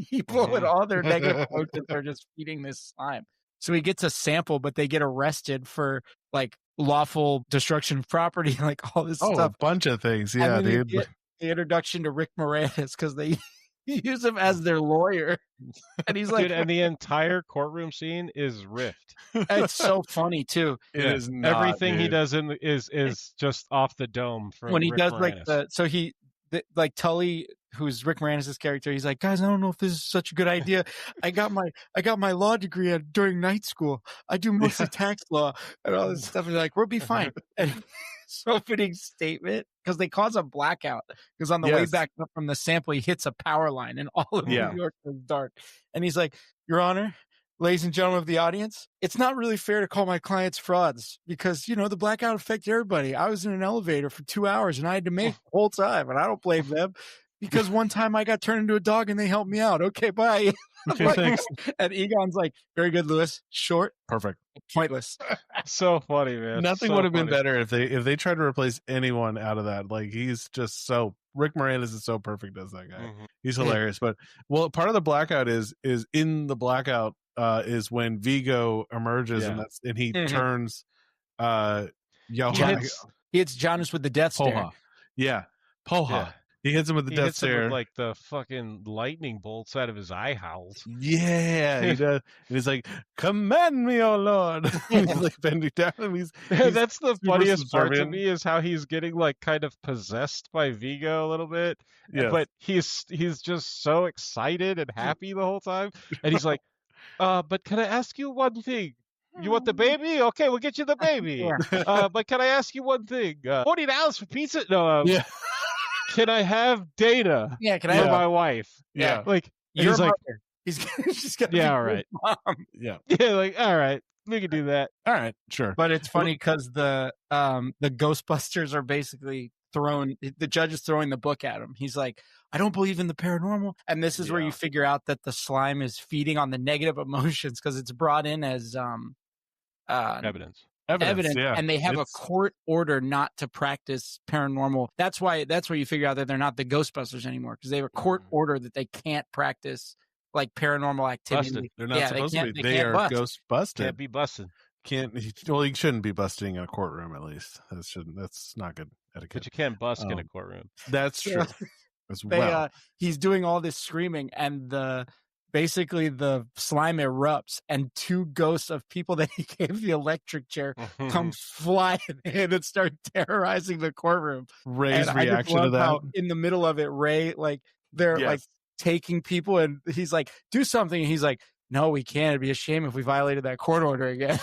people and all their negative emotions are just feeding this slime. So he gets a sample, but they get arrested for like lawful destruction of property, like all this Oh, stuff. a bunch of things. And Yeah, then you dude. get the introduction to Rick Moranis because they use him as their lawyer. And he's like, Dude, and the entire courtroom scene is riffed. it's so funny too. It Yeah. is not, Everything he dude. does is just off the dome from When he Rick does Moranis. like Tully, who's Rick Moranis' character, he's like, guys, I don't know if this is such a good idea. I got my law degree during night school. I do mostly tax law and all this stuff. And they're like, we'll be fine. And his opening statement, because they cause a blackout, because on the way Yes. back up from the sample, he hits a power line and all of Yeah. New York is dark. And he's like, Your Honor, ladies and gentlemen of the audience, it's not really fair to call my clients frauds because, the blackout affected everybody. I was in an elevator for 2 hours and I had to make the whole time, and I don't blame them because one time I got turned into a dog and they helped me out. Okay, bye. Okay, thanks. And Egon's like, very good, Lewis. Short, Perfect. pointless. So funny, man. Nothing So would have been funny. better if they tried to replace anyone out of that. Like, he's just so Rick Moranis is so perfect as that guy. Mhm. He's hilarious. But part of the blackout is in the blackout is when Vigo emerges Yeah. and he Mhm. turns He Johann hits, He hits Jonas with the death stare. Poha. Yeah. Poha. Yeah. He hits him with the he death hits him stare. with like the fucking lightning bolts out of his eye howls. Yeah, he does. And he's like, "Command me, oh Lord!" He's like bending down, and he's That's the super funniest part to subservient. me is how he's getting like kind of possessed by Vigo a little bit. Yes. But he's just so excited and happy the whole time. And he's like, but can I ask you one thing? You want the baby? Okay, we'll get you the baby. But can I ask you one thing? $40 for pizza? No. Yeah. Can I have Dana Yeah, can for I have my wife? Yeah. Like, and your he's like, mother? She's gonna yeah, be all right. your mom. Yeah. Yeah, like, all right, we can do that. All right. Sure. But it's funny because the Ghostbusters are basically the judge is throwing the book at him. He's like, I don't believe in the paranormal. And this is where Yeah. you figure out that the slime is feeding on the negative emotions because it's brought in as Evidence. evidence, Yeah. and they have a It's- court order not to practice paranormal. That's where you figure out that they're not the Ghostbusters anymore because they have a court order that they can't practice like paranormal activity. Busted. They're not supposed to be. They can't are bust. ghost busted. Can't be busting. Well, he shouldn't be busting in a courtroom. At least that's not good etiquette. But you can't busk in a courtroom. That's true. Yeah. As They, well. he's doing all this screaming, and basically the slime erupts, and two ghosts of people that he gave the electric chair come flying in and start terrorizing the courtroom. Ray's And I just reaction to love that. how in the middle of it, Ray, like they're like Yes. taking people, and he's like, "Do something." And he's like, "No, we can't. It'd be a shame if we violated that court order again."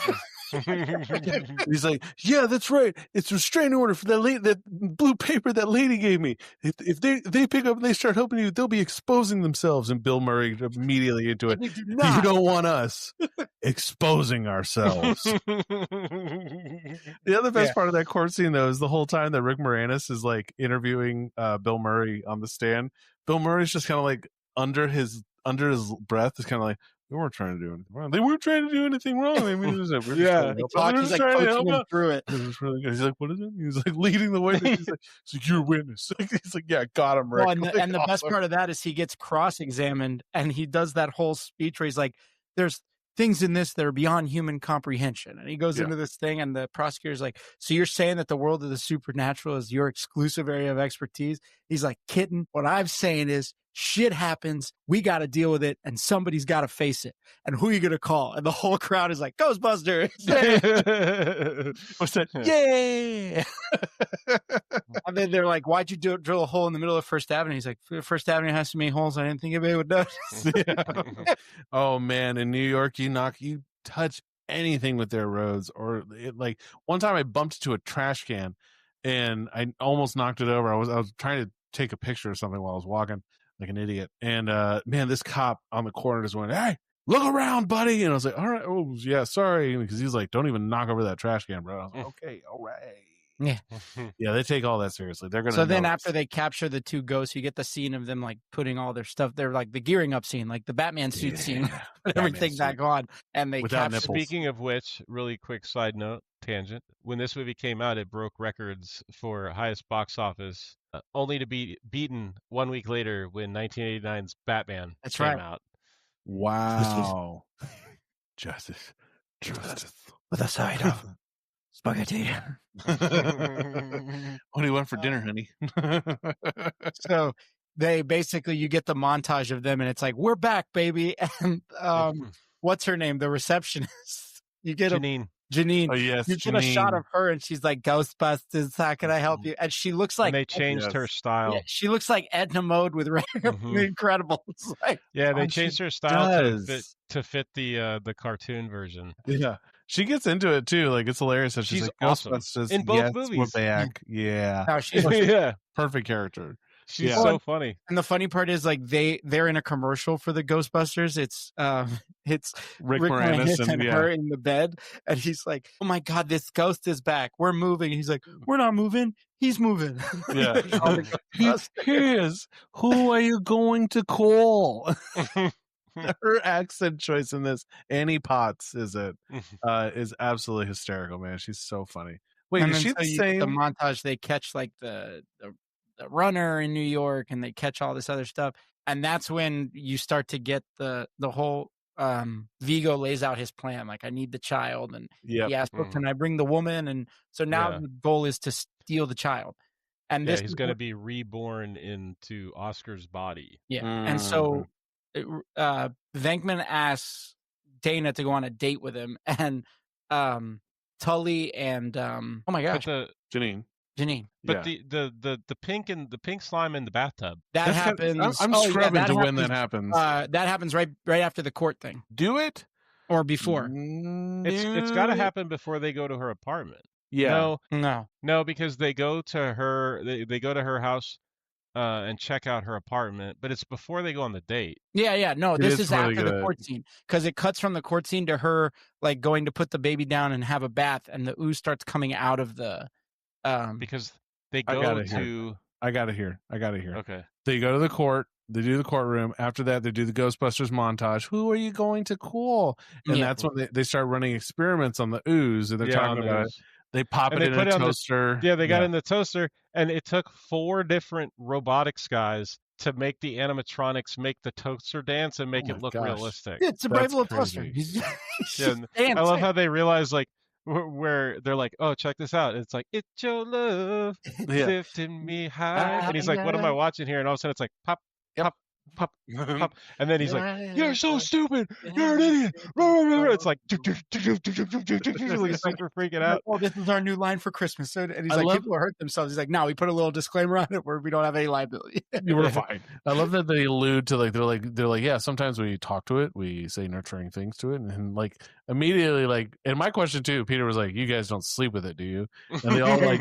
He's like, yeah, that's right. It's a restraining order for that blue paper that lady gave me. If they pick up and they start helping you, they'll be exposing themselves. And Bill Murray immediately into it. We do You not. don't want us exposing ourselves. The other best part of that court scene, though, is the whole time that Rick Moranis is like interviewing Bill Murray on the stand. Bill Murray's just kind of like under his breath is kind of like, we weren't trying to do anything wrong. They weren't trying to do anything wrong. I mean, we're just trying to help out. We're He's just like trying to coaching help him out. through it. It was really good. He's like, what is it? He's like leading the way. He's like, you're a witness. He's like, yeah, got him, Rick. Well, and the best Awesome. part of that is he gets cross-examined, and he does that whole speech where he's like, there's things in this that are beyond human comprehension. And he goes Yeah. into this thing, and the prosecutor's like, so you're saying that the world of the supernatural is your exclusive area of expertise? He's like, kitten, what I'm saying is shit happens. We got to deal with it, and somebody's got to face it. And who are you going to call? And the whole crowd is like, Ghostbusters. What's that? Yay! And then they're like, why'd you drill a hole in the middle of First Avenue? He's like, First Avenue has so many holes, I didn't think anybody would notice. Yeah. Oh man, in New York, you touch anything with their roads, or like one time I bumped into a trash can and I almost knocked it over. I was trying to take a picture or something while I was walking like an idiot. And man, this cop on the corner just went, "Hey, look around, buddy." And I was like, "All right, oh yeah, sorry," because he's like, "Don't even knock over that trash can, bro." I was like, "Okay, all right." Yeah. Yeah, they take all that seriously. They're gonna. So then, notice. after they capture the two ghosts, you get the scene of them like putting all their stuff. They're like the gearing up scene, like the Batman suit scene, put everything back on, and they Without capture. nipples. Speaking of which, really quick side note, tangent. When this movie came out, it broke records for highest box office, only to be beaten 1 week later when 1989's Batman came out. Wow. Justice. With a side of spaghetti. What do you want for dinner, honey? So they basically, you get the montage of them, and it's like, "We're back, baby." And what's her name? The receptionist. You get Janine. Oh, yes. You get a shot of her, and she's like, "Ghostbusters, how can I help you?" And she looks like, and they changed her style. Yeah, she looks like Edna Mode with Ray. Incredible. It's like, yeah, they changed her style to fit the cartoon version. Yeah. She gets into it too. Like, it's hilarious. That she's like, awesome Ghostbusters in both movies. We're back. Yeah. No, she's perfect character. She's so funny. And the funny part is, like, they're in a commercial for the Ghostbusters. It's Rick Moranis and her in the bed, and he's like, "Oh my God, this ghost is back. We're moving." And he's like, "We're not moving. He's moving." Yeah. He is. Who are you going to call? Her accent choice in this, Annie Potts, is absolutely hysterical, man. She's so funny. Wait, and is she the same? The montage, they catch like the runner in New York, and they catch all this other stuff, and that's when you start to get the whole Vigo lays out his plan. Like, I need the child, and he asks, "Well, can I bring the woman?" And so now the goal is to steal the child. And he's going to be reborn into Oscar's body. Yeah, and so Venkman asks Dana to go on a date with him, and Tully and oh my gosh, Janine. But the pink slime in the bathtub. That happens. I'm scrubbing to when that happens. That happens right after the court thing. Do it or before? It's got to happen before they go to her apartment. Yeah. No, because they go to her. They go to her house and check out her apartment, but it's before they go on the date. Yeah. No, this is after the court scene, because it cuts from the court scene to her like going to put the baby down and have a bath, and the ooze starts coming out of the. Because they go to. I gotta hear. Okay. They go to the court. They do the courtroom. After that, they do the Ghostbusters montage. Who are you going to call? And that's when they start running experiments on the ooze, and they're talking about it. They pop it in a toaster. They got in the toaster, and it took 4 different robotics guys to make the animatronics make the toaster dance and make it look realistic. Yeah, it's a brave little toaster. I love how they realize, like, where they're like, "Oh, check this out." It's like, "It's your love lifting me high." And he's like, "What am I watching here?" And all of a sudden it's like, pop, pop, pop, pop. And then he's like, "You're so stupid. You're an idiot." It's like, like super freaking out. "Oh, this is our new line for Christmas." And he's like, "People hurt themselves." He's like, "No, we put a little disclaimer on it where we don't have any liability." You were fine. I love that they allude to they're like, yeah, sometimes we talk to it, we say nurturing things to it, and like immediately, like, and my question too, Peter was like, "You guys don't sleep with it, do you?" And they all like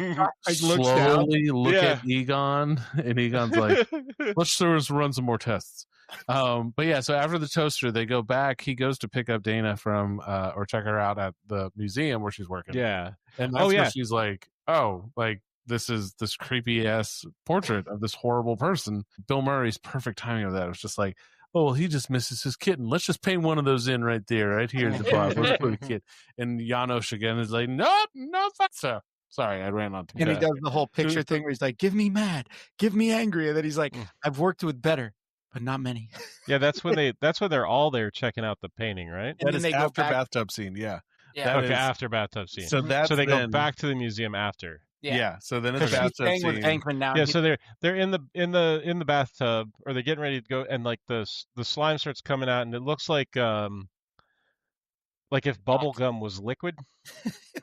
slowly look at Egon, and Egon's like, "Let's run some more tests." But yeah, so after the toaster, they go back. He goes to pick up Dana from or check her out at the museum where she's working. Yeah. And that's where she's like, "Oh, like this is this creepy ass portrait of this horrible person." Bill Murray's perfect timing of that. It was just like, "Oh, well, he just misses his kitten. Let's just paint one of those in right there, right here at the bottom. Let's put a kid." And Janosch again is like, no, so sorry, I ran on too fast. And he does the whole picture thing where he's like, "Give me mad, give me angry," and then he's like, "I've worked with better, but not many." Yeah, that's when they're all there checking out the painting, right? That is after bathtub scene. Yeah. After bathtub scene. So they go back to the museum after. Yeah. So then it's bathtub scene. With Venkman now. Yeah. So they're in the bathtub, or they're getting ready to go, and like the slime starts coming out, and it looks like if bubble gum was liquid.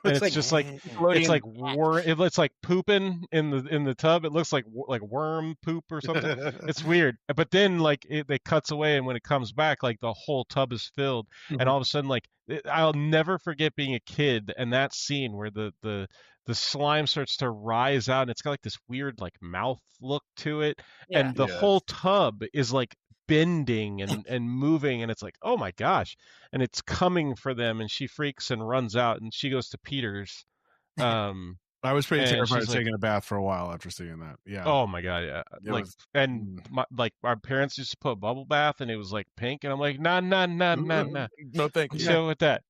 And it's just like it's like pooping in the tub. It looks like worm poop or something. It's weird. But then like it cuts away, and when it comes back, like the whole tub is filled, and all of a sudden like I'll never forget being a kid and that scene where the slime starts to rise out and it's got like this weird like mouth look to it, Yeah. and the whole tub is like bending and moving, and it's like, oh my gosh, and it's coming for them, and she freaks and runs out, and she goes to Peter's. I was pretty And terrified of she's like- taking a bath for a while after seeing that. Yeah. Oh my god, yeah. It Like, was- and like our parents used to put a bubble bath, and it was like pink, and I'm like, nah. No, thank you. Chill with that.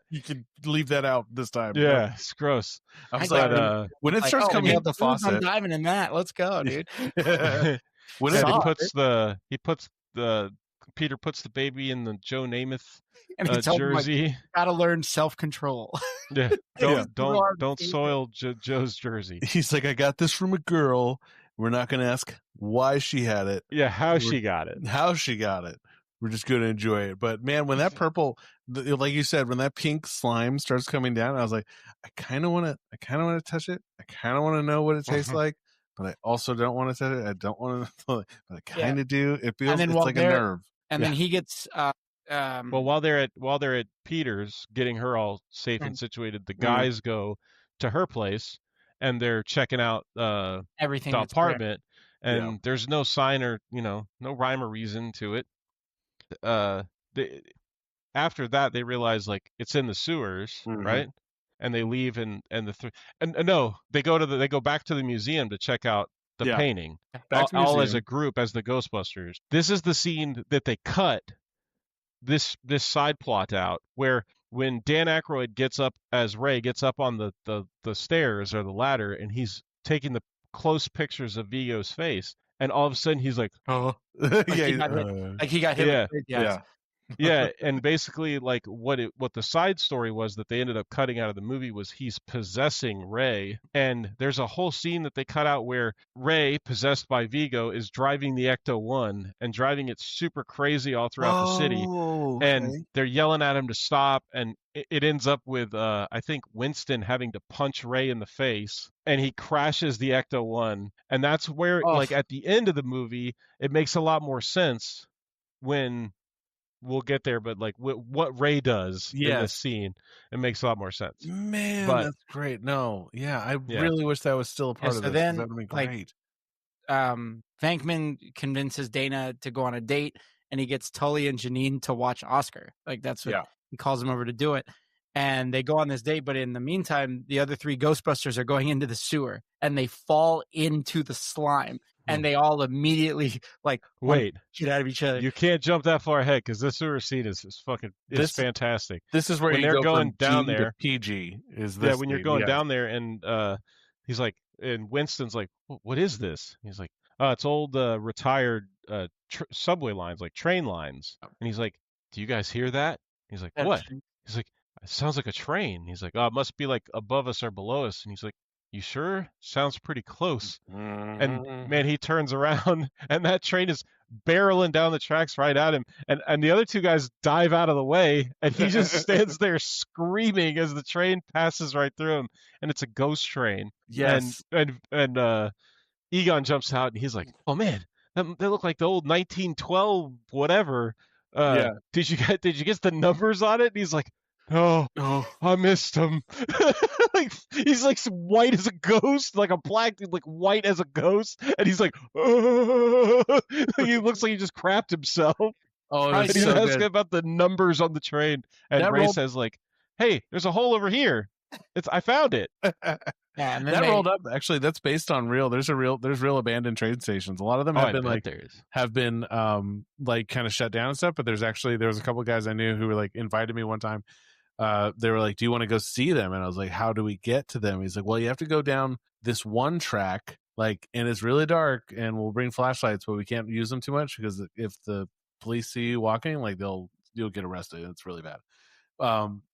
You can leave that out this time. Yeah, it's gross. I was I like, got when it starts coming out the I'm faucet, diving in that. Let's go, dude. when And it, Peter puts the baby in the Joe Namath And he tells him, like, jersey. gotta learn self-control. Yeah, Yeah. don't soil Joe's jersey. he's like, I got this from a girl. We're not going to ask why she had it, Yeah, how she got it. how she got it. We're just going to enjoy it. But man, when that purple, like you said, when that pink slime starts coming down, I was like, I kind of want to touch it. I kind of want to know what it tastes like, but I also don't want to touch it. I don't want to, but I kind of do. It feels then it's while like a they're- nerve. And then he gets Well, while they're at Peter's getting her all safe and situated, the guys go to her place and they're checking out everything the that's there. apartment, and there's no sign or no rhyme or reason to it. After that, they realize like it's in the sewers, right? And they leave, and no, they go back to the museum to check out the painting, all as a group, as the Ghostbusters. This is the scene that they cut this side plot out, where when Dan Aykroyd gets up as Ray gets up on the stairs or the ladder, and he's taking the close pictures of Vigo's face, and all of a sudden he's like, Oh, he got hit. Yeah. With it, yeah, and basically like what the side story was that they ended up cutting out of the movie was he's possessing Ray, and there's a whole scene that they cut out where Ray, possessed by Vigo, is driving the Ecto-1 and driving it super crazy all throughout the city, and they're yelling at him to stop, and it ends up with I think Winston having to punch Ray in the face, and he crashes the Ecto-1, and that's where like at the end of the movie it makes a lot more sense when we'll get there, but like what Ray does in this scene, it makes a lot more sense. Man, But- that's great. No, I really wish that was still a part of so this. then, That would be like, great. Venkman convinces Dana to go on a date, and he gets Tully and Janine to watch Oscar. Like that's what he calls them over to do it. And they go on this date, but in the meantime, the other three Ghostbusters are going into the sewer, and they fall into the slime, and they all immediately like Wait, get out of each other. you can't jump that far ahead because this sewer scene is fantastic. This is where when you they're go going from down G to there. PG. Is this? When you're scene, going down there, and he's like, and Winston's like, what is this? He's like, it's old retired subway lines, like train lines. And he's like, do you guys hear that? He's like, what? He's like, it sounds like a train. He's like, it must be like above us or below us. And he's like, you sure? Sounds pretty close. And man, he turns around and that train is barreling down the tracks right at him. And the other two guys dive out of the way, and he just stands there screaming as the train passes right through him. And it's a ghost train. Yes. And Egon jumps out, and he's like, oh man, they look like the old 1912 whatever. Did you get the numbers on it? And he's like, oh, I missed him. Like he's like white as a ghost, like a black dude, like white as a ghost, and he's like, he looks like he just crapped himself. Oh, and that's he's so asking good. about the numbers on the train, and Ray says like, hey, there's a hole over here. I found it. And then that rolled up. Actually, that's based on real. There's real abandoned train stations. A lot of them have been like kind of shut down and stuff. But there was a couple of guys I knew who were like invited me one time. They were like, do you want to go see them? And I was like, how do we get to them? He's like, well, you have to go down this one track, like, and it's really dark, and we'll bring flashlights, but we can't use them too much because if the police see you walking, like you'll get arrested. It's really bad.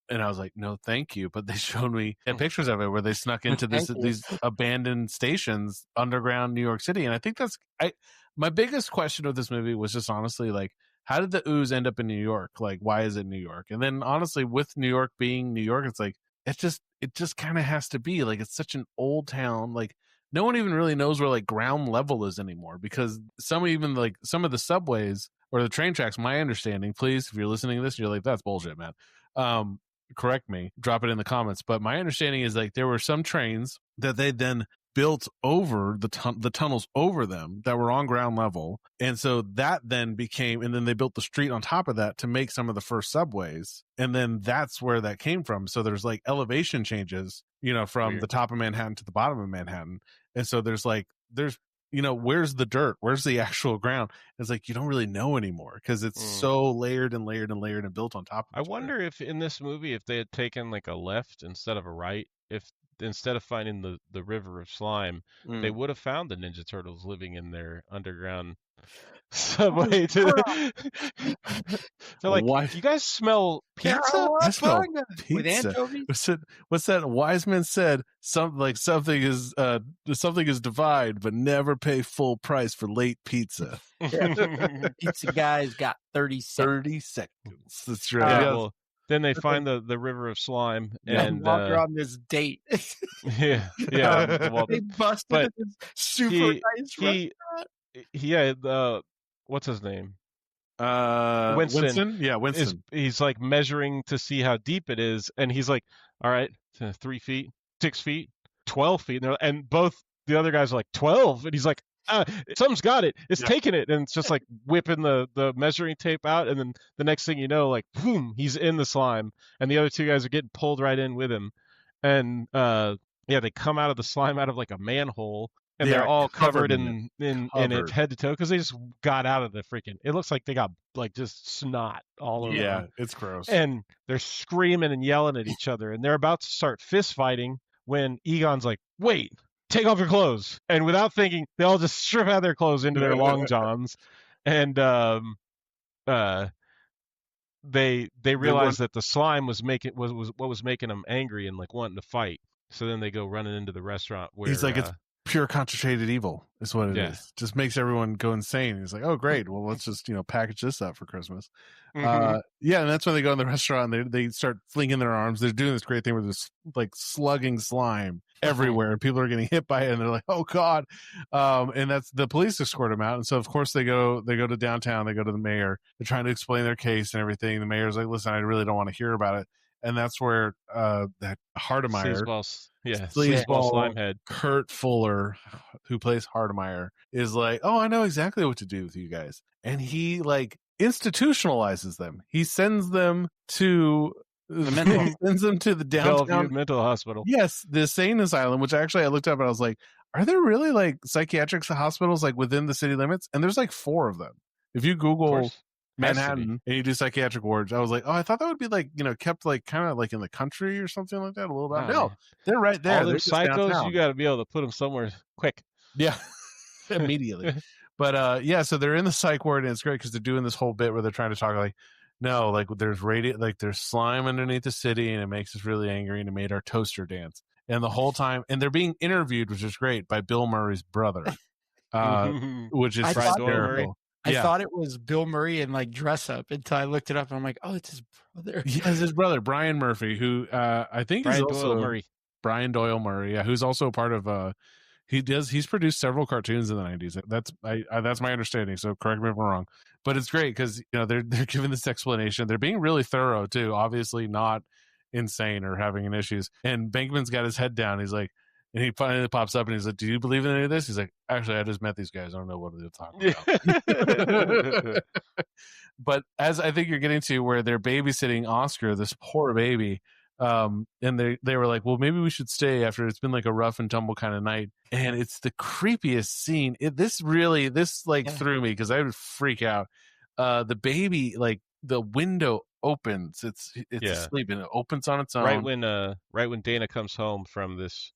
And I was like, no, thank you. But they showed me pictures of it where they snuck into these abandoned stations underground New York City. And I think my biggest question of this movie was just honestly like, how did the ooze end up in New York? Like, why is it New York? And then honestly, with New York being New York, it's like, it just kind of has to be like, it's such an old town. Like no one even really knows where like ground level is anymore, because some of the subways or the train tracks, my understanding, please, if you're listening to this, you're like, that's bullshit, man. correct me, drop it in the comments. But my understanding is like there were some trains that they then built over the tunnels over them that were on ground level. And so that then became, and then they built the street on top of that to make some of the first subways. And then that's where that came from. So there's like elevation changes, from Weird. the top of Manhattan to the bottom of Manhattan. And so there's where's the dirt? Where's the actual ground? It's like, you don't really know anymore because it's so layered and layered and layered and built on top of I wonder if in this movie, if they had taken like a left instead of a right, if instead of finding the river of slime, they would have found the Ninja Turtles living in their underground subway. They're like, Why- you guys smell pizza? I smell with pizza. anchovies. What's that? Wise man said something is divide, but never pay full price for late pizza. Pizza guy's got 30 seconds. 30 seconds. That's right. Yeah, Yes. well, then they find the river of slime, And and while they're on this date, yeah, well, they busted but this super he- nice he- restaurant. what's his name? Winston? Yeah, Winston. He's like measuring to see how deep it is, and he's like, all right, 3 feet, 6 feet, 12 feet, and both the other guys are like 12, and he's like, something's got it, it's taking it, and it's just like whipping the measuring tape out, and then the next thing you know, like boom, he's in the slime, and the other two guys are getting pulled right in with him, and they come out of the slime out of like a manhole. And they're all covered in it head to toe because they just got out of the freaking. It looks like they got like just snot all over. Yeah, them. it's gross. And they're screaming and yelling at each other, and they're about to start fist fighting when Egon's like, "Wait, take off your clothes!" And without thinking, they all just strip out their clothes into their long johns, and they realize that the slime was what was making them angry and like wanting to fight. So then they go running into the restaurant where he's like, it's pure concentrated evil is what it is. Just makes everyone go insane. He's like, oh great, well let's just package this up for Christmas. And that's when they go in the restaurant and they start flinging their arms. They're doing this great thing where there's like slugging slime everywhere and people are getting hit by it and they're like, oh god. And that's the police escort them out, and so of course they go to downtown, they go to the mayor, they're trying to explain their case and everything. The mayor's like, listen, I really don't want to hear about it. And that's where that Hardemeyer, sleazeball Slimehead, Kurt Fuller, who plays Hardemeyer, is like, oh, I know exactly what to do with you guys. And he like institutionalizes them. He sends them to the downtown Bellevue Mental Hospital. Yes, the insane asylum, which actually I looked up and I was like, are there really like psychiatric hospitals like within the city limits? And there's like 4 of them. If you Google Manhattan and you do psychiatric wards, I was like, oh, I thought that would be like kept like kind of like in the country or something like that a little bit. No, they're right there. All they're them psychos, downtown. you got to be able to put them somewhere quick. Yeah, immediately. But so they're in the psych ward and it's great because they're doing this whole bit where they're trying to talk like, no, like there's there's slime underneath the city and it makes us really angry and it made our toaster dance. And the whole time, and they're being interviewed, which is great, by Bill Murray's brother, which is hysterical. I thought it was Bill Murray in like dress up until I looked it up and I'm like, oh, it's his brother. Yeah, it's his brother, Brian Murphy, who I think is also Brian Doyle Murray, who's also a part of he's produced several cartoons in the 90s. That's my understanding, so correct me if I'm wrong. But it's great because they're giving this explanation. They're being really thorough too, obviously not insane or having any issues. And Bankman's got his head down. He's like, and he finally pops up and he's like, do you believe in any of this? He's like, actually, I just met these guys. I don't know what they're talking about. But as I think you're getting to where they're babysitting Oscar, this poor baby, and they were like, well, maybe we should stay after it's been like a rough and tumble kind of night. And it's the creepiest scene. This threw me because I would freak out. The baby, like the window opens. It's asleep and it opens on its own. Right when Dana comes home from this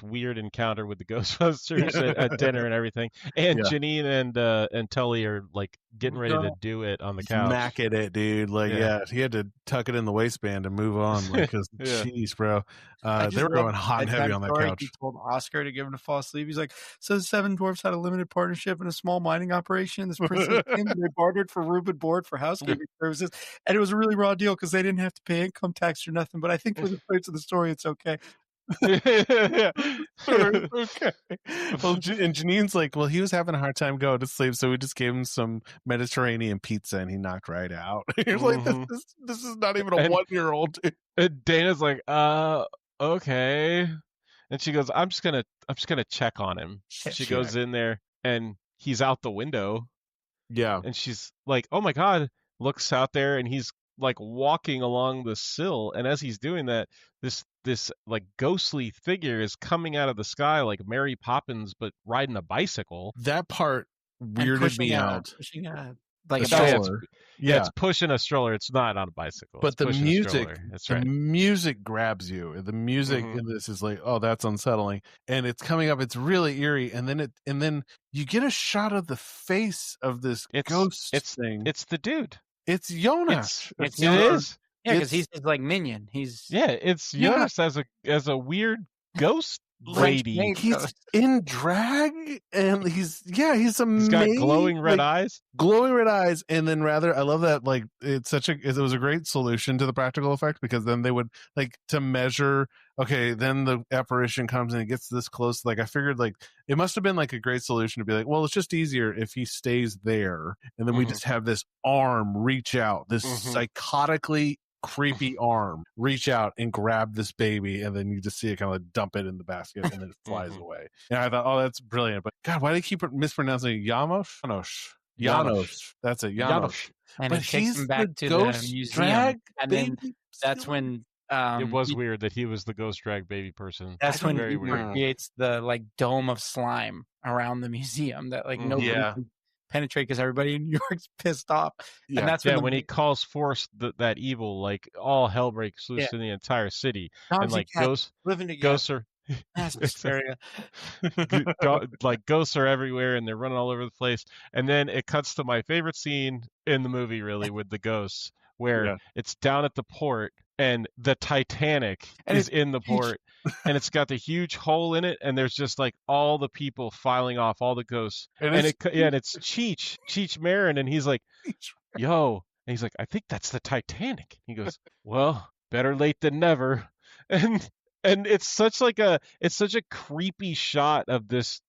weird encounter with the Ghostbusters at dinner and everything, and Janine and Tully are like getting ready to do it on the couch. Smack at it, dude. Like, he had to tuck it in the waistband and move on. Like, because jeez, bro, they were going hot and heavy on that couch. He told Oscar to get him to fall asleep. He's like, so the 7 dwarfs had a limited partnership in a small mining operation. This person came and they bartered for room and board for housekeeping services, and it was a really raw deal because they didn't have to pay income tax or nothing. But I think for the parts of the story, it's okay. Okay. Well, and Janine's like, well, he was having a hard time going to sleep, so we just gave him some Mediterranean pizza, and he knocked right out. You're like, this is not even a 1-year-old. And Dana's like, okay. And she goes, I'm just gonna check on him. She goes in there, and he's out the window. Yeah. And she's like, oh my God, looks out there, and he's like walking along the sill. And as he's doing that, this like ghostly figure is coming out of the sky like Mary Poppins, but riding a bicycle. That part weirded me out. Pushing like a stroller. Yeah, it's pushing a stroller. It's not on a bicycle. But it's the music, That's right. The music grabs you. The music in this is like, oh, that's unsettling. And it's coming up. It's really eerie. And then you get a shot of the face of this ghost thing. It's the dude. It's Jonas. It is. Yeah, because he's his like minion. It's Jonas as a weird ghost lady. He's in drag, and he's amazing. He's got glowing red eyes. Glowing red eyes, and then I love that, like, it was a great solution to the practical effect, because then they would, like, to measure, okay, then the apparition comes and it gets this close. Like, I figured, like, it must have been like a great solution to be like, well, it's just easier if he stays there, and then we just have this arm reach out, this psychotically creepy arm reach out and grab this baby, and then you just see it kind of like dump it in the basket, and then it flies away. And I thought, oh, that's brilliant. But God, why do they keep mispronouncing it? Janos. That's it, Janos. And but it takes him back to the museum, and then that's when it was weird that he was the ghost drag baby person. That's when he creates the like dome of slime around the museum that like nobody can penetrate, because everybody in New York's pissed off. Yeah, and that's when he calls forth that evil, like all hell breaks loose in the entire city, and like ghosts are like ghosts are everywhere, and they're running all over the place. And then it cuts to my favorite scene in the movie, really, with the ghosts, where it's down at the port, and the Titanic is in the port, and it's got the huge hole in it, and there's just like all the people filing off, all the ghosts, and it's Cheech Marin, and he's like, yo, and he's like, I think that's the Titanic. He goes, well, better late than never. And it's such a creepy shot of this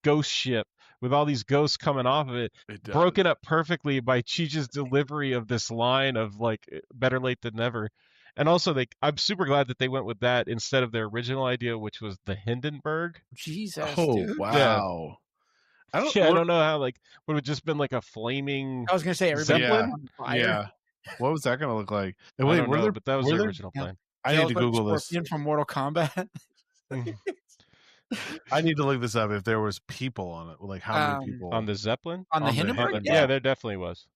ghost ship with all these ghosts coming off of it broken up perfectly by Cheech's delivery of this line of like, better late than never. And also, I'm super glad that they went with that instead of their original idea, which was the Hindenburg. Jesus. Oh, dude. wow. I don't know how, like, would it just been like a flaming I was going to say, everybody Zeppelin? on fire. Yeah. What was that going to look like? I don't know, but that was the original plan. I need to Google this. From Mortal Kombat. I need to look this up if there was people on it. Like, how many people? On the Zeppelin? On the Hindenburg? Yeah, there definitely was.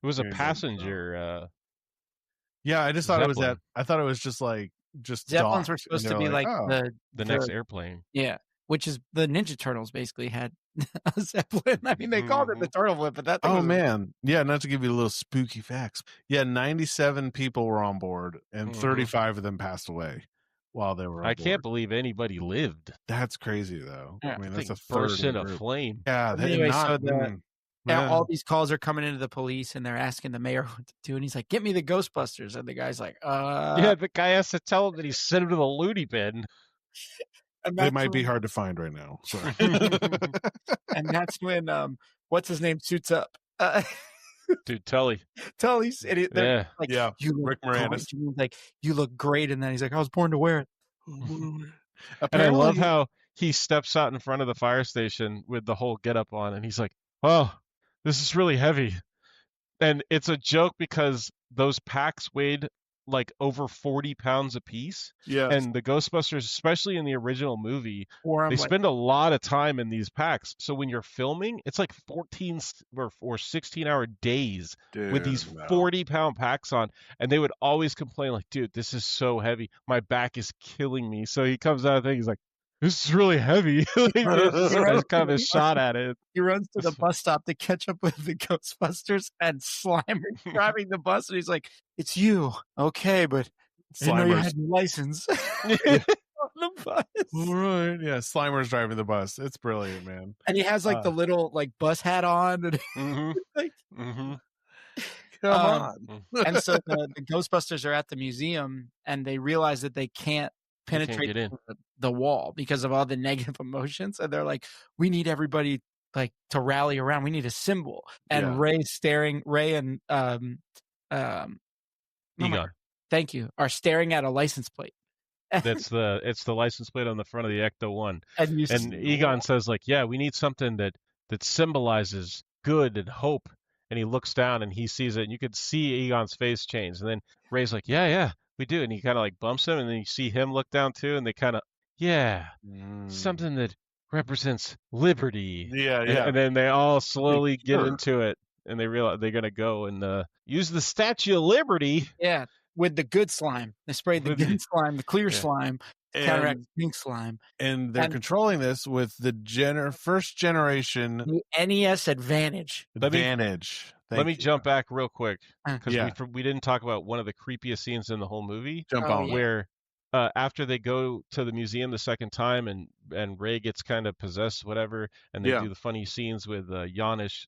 It was a passenger... yeah, I just thought Zeppelin. It was that. I thought it was just Zeppelins were supposed to be like the next airplane. Yeah, which is the Ninja Turtles basically had a Zeppelin. I mean, they called it the Turtle Whip, but that thing was man. Yeah, not to give you a little spooky facts. Yeah, 97 people were on board, and 35 of them passed away while they were on board. I can't believe anybody lived. That's crazy, though. Yeah. I mean, that's a burst in a flame. Yeah, anyway, now all these calls are coming into the police, and they're asking the mayor what to do, and he's like, "Get me the Ghostbusters," and the guy's like, Yeah, the guy has to tell him that he sent him to the loony bin. They might be hard to find right now. Sorry. And that's when what's his name suits up. Dude, Tully's like, you look Rick Moranis. Like, you look great, and then he's like, I was born to wear it. And I love how he steps out in front of the fire station with the whole getup on, and he's like, "Oh, this is really heavy." And it's a joke because those packs weighed like over 40 pounds a piece. Yeah. And the Ghostbusters, especially in the original movie, they spend a lot of time in these packs. So when you're filming, it's like 14 or 16-hour days with these 40-pound packs on. And they would always complain like, dude, this is so heavy. My back is killing me. So he comes out of the thing, he's like, this is really heavy. It's kind of a shot at it. He runs to the bus stop to catch up with the Ghostbusters, and Slimer's driving the bus, and he's like, "It's you, okay, but I didn't know you had a license." On the bus. Right, yeah. Slimer's driving the bus. It's brilliant, man. And he has like the little like bus hat on, and come on. And so the Ghostbusters are at the museum, and they realize that they can't penetrate get in. the wall because of all the negative emotions, and they're like, we need everybody like to rally around. We need a symbol. And Ray and Egon. Thank you, are staring at a license plate. It's the license plate on the front of the Ecto-1. And Egon says, like, yeah, we need something that symbolizes good and hope. And he looks down and he sees it, and you could see Egon's face change. And then Ray's like, yeah, we do. And he kind of like bumps him, and then you see him look down too, and they kind of, something that represents liberty. Yeah. And then they all slowly get into it, and they realize they're gonna go and use the Statue of Liberty. Yeah, with the good slime. They sprayed the good slime, the clear slime, counteract pink slime. And they're controlling this with the first generation the NES Advantage. Let me jump back real quick, because we didn't talk about one of the creepiest scenes in the whole movie. Where after they go to the museum the second time, and Ray gets kind of possessed, whatever, and they do the funny scenes with Jonas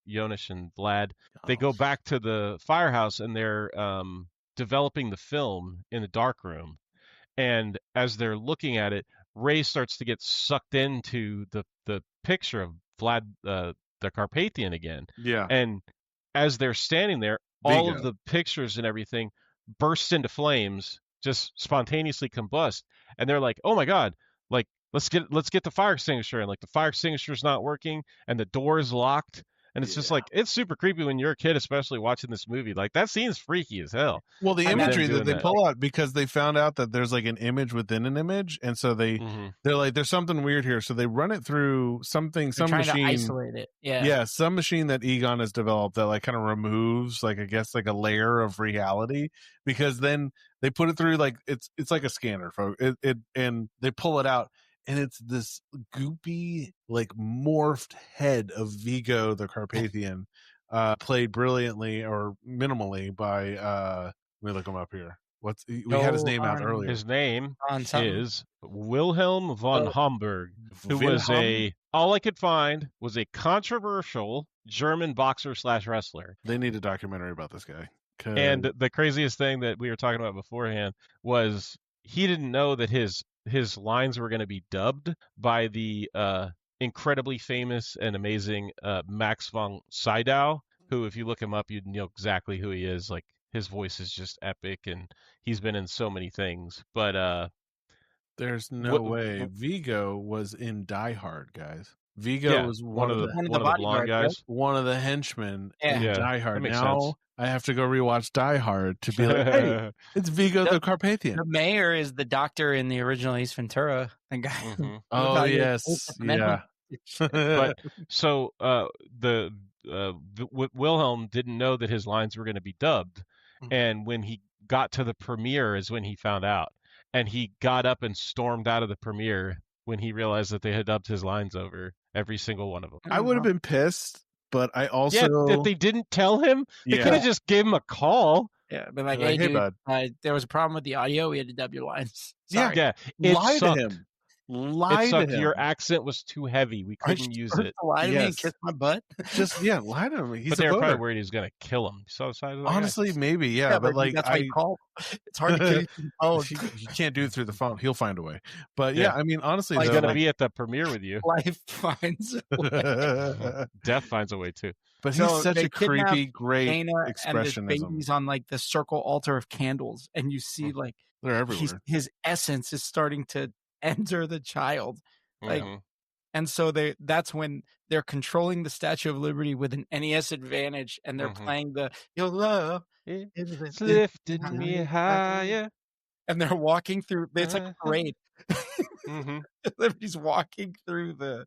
and Vlad. They go back to the firehouse, and they're developing the film in the dark room. And as they're looking at it, Ray starts to get sucked into the picture of Vlad the Carpathian again. Yeah. And as they're standing there, all of the pictures and everything burst into flames, just spontaneously combust. And they're like, oh my God, like, let's get the fire extinguisher. And like the fire extinguisher's not working, and the door is locked. And it's just like, it's super creepy when you're a kid, especially watching this movie. Like, that scene's freaky as hell. Well, the imagery that they pull out, because they found out that there's like an image within an image, and so they're like, there's something weird here. So they run it through some machine to isolate it. Yeah, some machine that Egon has developed that like kind of removes, like, I guess, like a layer of reality, because then they put it through, like, it's like a scanner, folks. And they pull it out. And it's this goopy, like, morphed head of Vigo the Carpathian, played brilliantly or minimally by, let me look him up here. We had his name out earlier. His name is Wilhelm von Homburg, who was all I could find was a controversial German boxer / wrestler. They need a documentary about this guy. And the craziest thing that we were talking about beforehand was he didn't know that his lines were going to be dubbed by the incredibly famous and amazing Max von Sydow, who, if you look him up, you'd know exactly who he is. Like, his voice is just epic, and he's been in so many things. But there's no way Vigo was in Die Hard, guys. Vigo was one of the blonde guys, one of the henchmen in Die Hard. Now sense. I have to go rewatch Die Hard to be like, hey, it's Vigo the Carpathian. The mayor is the doctor in the original Ace Ventura. The guy. Oh yes, yeah. But so Wilhelm didn't know that his lines were going to be dubbed, and when he got to the premiere is when he found out, and he got up and stormed out of the premiere when he realized that they had dubbed his lines over every single one of them. I would have been pissed, but I also if they didn't tell him, they could have just gave him a call. Yeah, but like, hey dude, bud. There was a problem with the audio. We had to dub your lines. Sorry. Yeah. Lie to him. Lie to him. Your accent was too heavy. We couldn't use it. Lie to me and kiss my butt. Just lie to him. But they were probably worried he was going to kill him. You saw the size of the Honestly, guy? Maybe, yeah. But like, that's why you call. It's hard to kill you through the phone. You can't do it through the phone. He'll find a way. But yeah, I mean, honestly, he's going to be at the premiere with you. Life finds a way. Death finds a way too. But he's such a creepy, great expressionism. And this baby's on like the circle altar of candles, and you see like they're everywhere. His essence is starting to enter the child, like, and so that's when they're controlling the Statue of Liberty with an NES Advantage, and they're playing the "Your love it's lifted me higher," and they're walking through. It's like a parade. Liberty's walking through the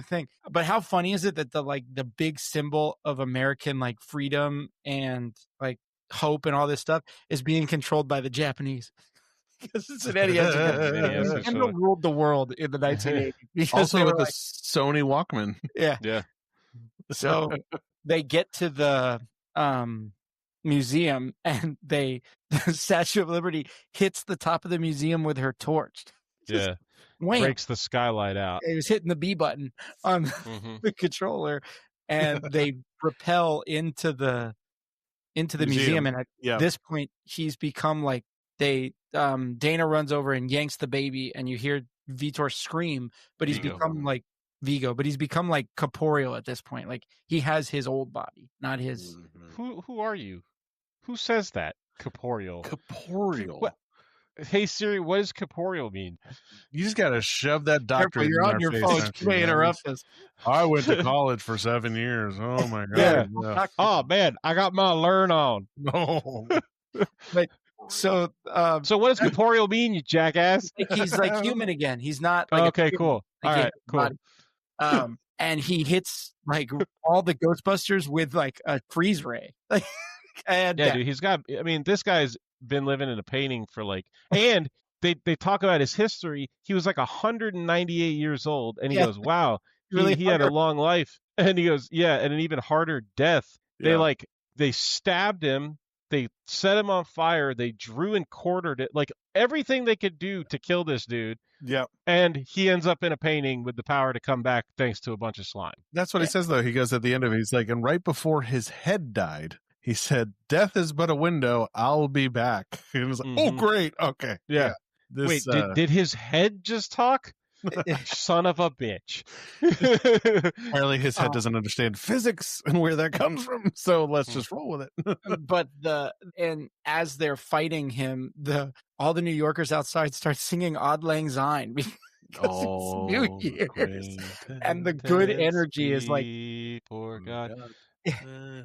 thing. But how funny is it that the big symbol of American like freedom and like hope and all this stuff is being controlled by the Japanese? Because it's an NES. Nintendo ruled the world in the 1980s. Also with the Sony Walkman. Yeah. So they get to the museum, and the Statue of Liberty hits the top of the museum with her torch. Breaks the skylight out. It was hitting the B button on the controller, and they propel into the museum. And at this point, he's become like Dana runs over and yanks the baby, and you hear Vitor scream, but he's become like Vigo, but he's become like corporeal at this point. Like he has his old body, not his. Who are you? Who says that? Corporeal. Corporeal. What? Hey Siri, what does corporeal mean? You just gotta shove that doctorate. You're on your phone. You may interrupt us. I went to college for 7 years. Oh my god. Yeah. Oh man, I got my learn on. No. But so what does corporeal mean, you jackass? He's like human again. He's not like okay, cool. All right, cool. And he hits like all the Ghostbusters with like a freeze ray. And yeah, dude, he's got. I mean, this guy's been living in a painting for like, and they talk about his history. He was like 198 years old, and he goes, "Wow, he had a long life." And he goes, "Yeah, and an even harder death." Yeah. They stabbed him. They set him on fire. They drew and quartered it. Like everything they could do to kill this dude. Yeah. And he ends up in a painting with the power to come back thanks to a bunch of slime. That's what he says, though. He goes at the end of it, he's like, and right before his head died, he said, "Death is but a window. I'll be back." And it was like, oh, great. Okay. Yeah. Wait, did his head just talk? Son of a bitch. Apparently his head doesn't understand physics and where that comes from, so let's just roll with it. But and as they're fighting him, all the New Yorkers outside start singing Auld Lang Syne because it's New Year's. And the good energy is like poor God.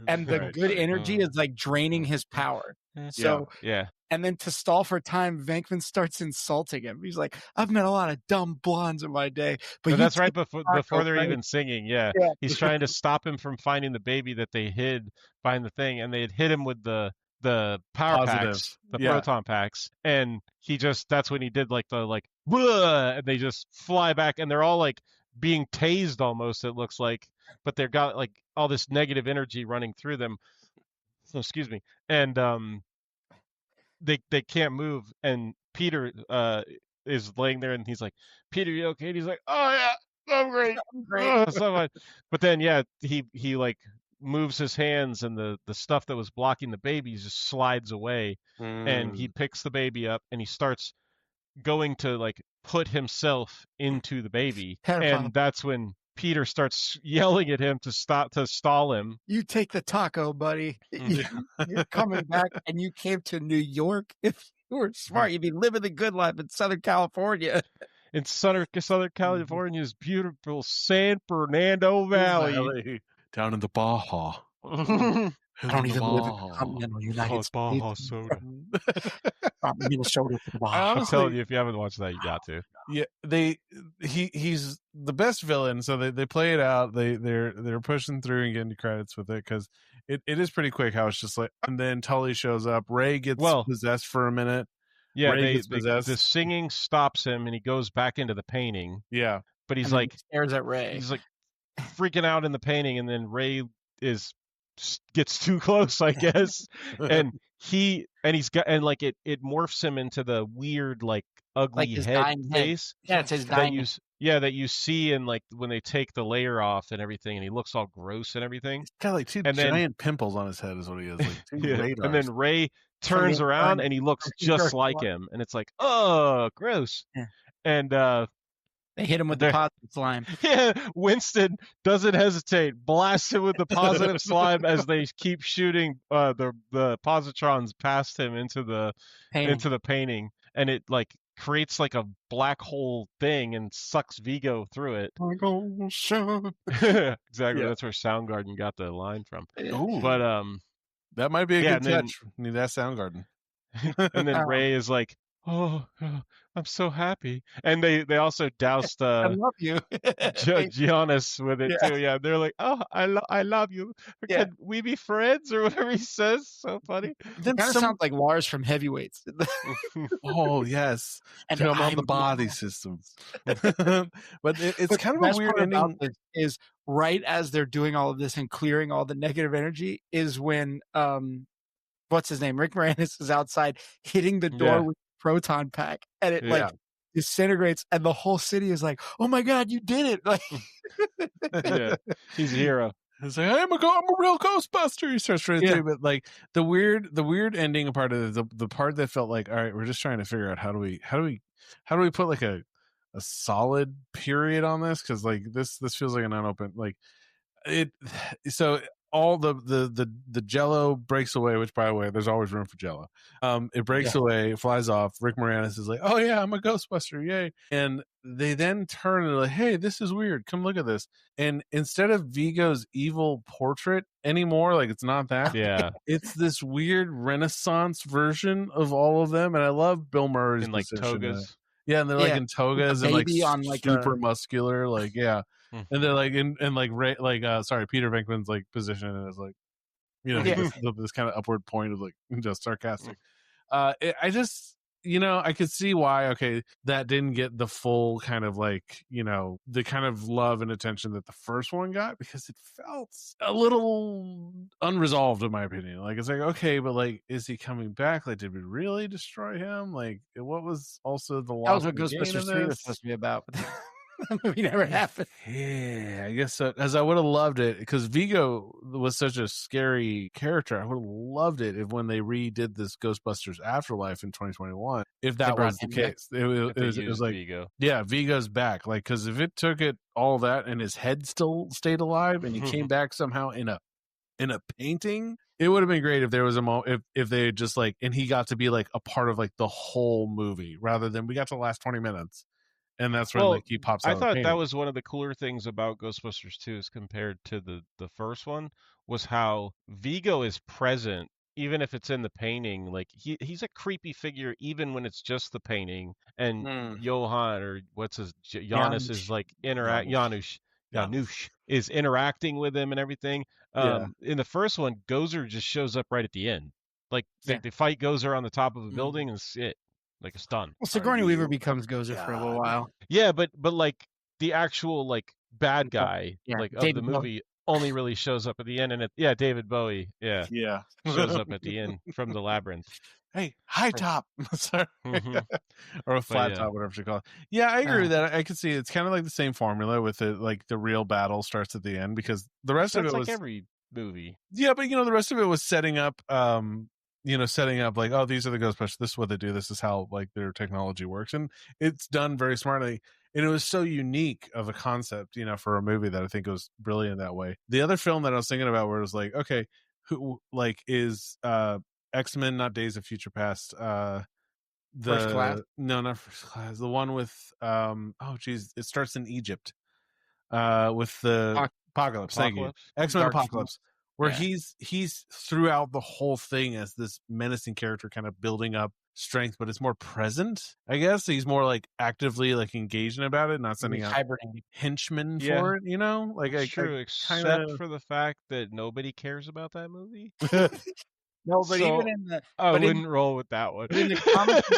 And the good energy is like draining his power. So yeah. And then to stall for time, Venkman starts insulting him. He's like, "I've met a lot of dumb blondes in my day." But that's right before they're even singing. Yeah. He's trying to stop him from finding the baby that they hid behind the thing. And they had hit him with the power packs, the proton packs. And that's when he did like the and they just fly back. And they're all like being tased almost, it looks like. But they've got like all this negative energy running through them. So, excuse me. And they can't move, and Peter is laying there, and he's like, "Peter, you okay?" And he's like, "Oh yeah, I'm great, so much." But then he like moves his hands, and the stuff that was blocking the baby just slides away, and he picks the baby up, and he starts going to like put himself into the baby, and that's when Peter starts yelling at him to stall him. "You take the taco, buddy. You're coming back, and you came to New York. If you were smart, you'd be living the good life in Southern California." In Southern California's beautiful San Fernando Valley. Down in the Baja. I don't even live in the continental United States. Baja soda. Minnesota to the Baja. I'm telling you, if you haven't watched that, you got to. Yeah, he's the best villain, so they play it out. They're pushing through and getting credits with it because it is pretty quick how it's just like, and then Tully shows up. Ray gets possessed for a minute. Yeah, the singing stops him, and he goes back into the painting. Yeah, but he's like stares at Ray. He's like freaking out in the painting, and then Ray gets too close, I guess, and he's got, and like it morphs him into the weird like ugly like head face. Yeah, it's his dying. That you see in like when they take the layer off and everything, and he looks all gross and everything. He's got like two giant pimples on his head, is what he has. Like radars. And then Ray turns around and he looks just like him, and it's like, oh, gross. Yeah. And they hit him with the positive slime. Yeah, Winston doesn't hesitate, blasts him with the positive slime as they keep shooting the positrons past him into the painting, and it like creates like a black hole thing and sucks Vigo through it. Exactly, that's where Soundgarden got the line from. Ooh. But that might be a good touch. Need that Soundgarden. And then Ray is like, "Oh, I'm so happy." And they also doused I love you. Giannis with it too. Yeah, they're like, "Oh, I love you. Can we be friends?" or whatever he says. So funny. That kind of sounds like Lars from Heavyweights. Oh yes, and I'm on the body systems. But it's kind of a weird ending. Is right as they're doing all of this and clearing all the negative energy is when what's his name? Rick Moranis is outside hitting the door with a proton pack, and it like disintegrates, and the whole city is like, "Oh my God, you did it!" Like, he's a hero. It's like, I'm a real Ghostbuster. He starts running through, but like the weird ending part of the part that felt like, all right, we're just trying to figure out how do we put like a solid period on this, because like this feels like an unopened like it. So all the Jello breaks away, which by the way, there's always room for Jello. It breaks away, flies off. Rick Moranis is like, oh yeah, I'm a Ghostbuster, yay! And they then turn and like, hey, this is weird. Come look at this. And instead of Vigo's evil portrait anymore, like it's not that. Yeah, it's this weird Renaissance version of all of them. And I love Bill Murray's in like togas. Yeah, and they're like in togas and like on like super muscular, like and they're like in like Ray, like Peter Venkman's like position, and it's like, you know, this kind of upward point of like just sarcastic. I just, you know, I could see why, that didn't get the full kind of like, you know, the kind of love and attention that the first one got, because it felt a little unresolved in my opinion. Like, it's like, okay, but like, is he coming back? Like, did we really destroy him? Like, what was also the loss? That was what Ghostbusters 3 was supposed to be about. That movie never happened. Yeah, I guess so. As I would have loved it, because Vigo was such a scary character. I would have loved it if when they redid this Ghostbusters Afterlife in 2021, if that was the case. It was like, Vigo. Yeah, Vigo's back. Like, because if it took it all that and his head still stayed alive and he came back somehow in a painting, it would have been great if there was a moment if they had just like, and he got to be like a part of like the whole movie rather than we got to the last 20 minutes. And that's when like he pops out. I thought that was one of the cooler things about Ghostbusters 2 as compared to the first one, was how Vigo is present even if it's in the painting. Like he's a creepy figure even when it's just the painting, and Johan, or what's his Janusz is like Janusz is interacting with him and everything. In the first one, Gozer just shows up right at the end. Like they fight Gozer on the top of a building and it's like it's done. Well, Sigourney Weaver becomes Gozer for a little while. Yeah, but like the actual like bad guy like of the movie only really shows up at the end, and David Bowie, shows up at the end from the labyrinth. Hey, high top, sorry, or a flat top, whatever you call it. Yeah, I agree with that. I could see it's kind of like the same formula with it. Like the real battle starts at the end, because the rest of it was like every movie. Yeah, but you know, the rest of it was setting up. Setting up like, oh, these are the Ghostbusters. This is what they do. This is how like their technology works, and it's done very smartly. And it was so unique of a concept, you know, for a movie, that I think it was brilliant that way. The other film that I was thinking about, where it was like, okay, who like is X-Men, not Days of Future Past. First Class? No, not First Class. The one with it starts in Egypt. With the Apocalypse. Thank you. X-Men Apocalypse. Where he's throughout the whole thing as this menacing character, kind of building up strength, but it's more present, I guess. He's more like actively like engaging about it, not sending out henchmen for it, you know? Like, true, except for the fact that nobody cares about that movie. No, but even in the I wouldn't roll with that one. In the comics,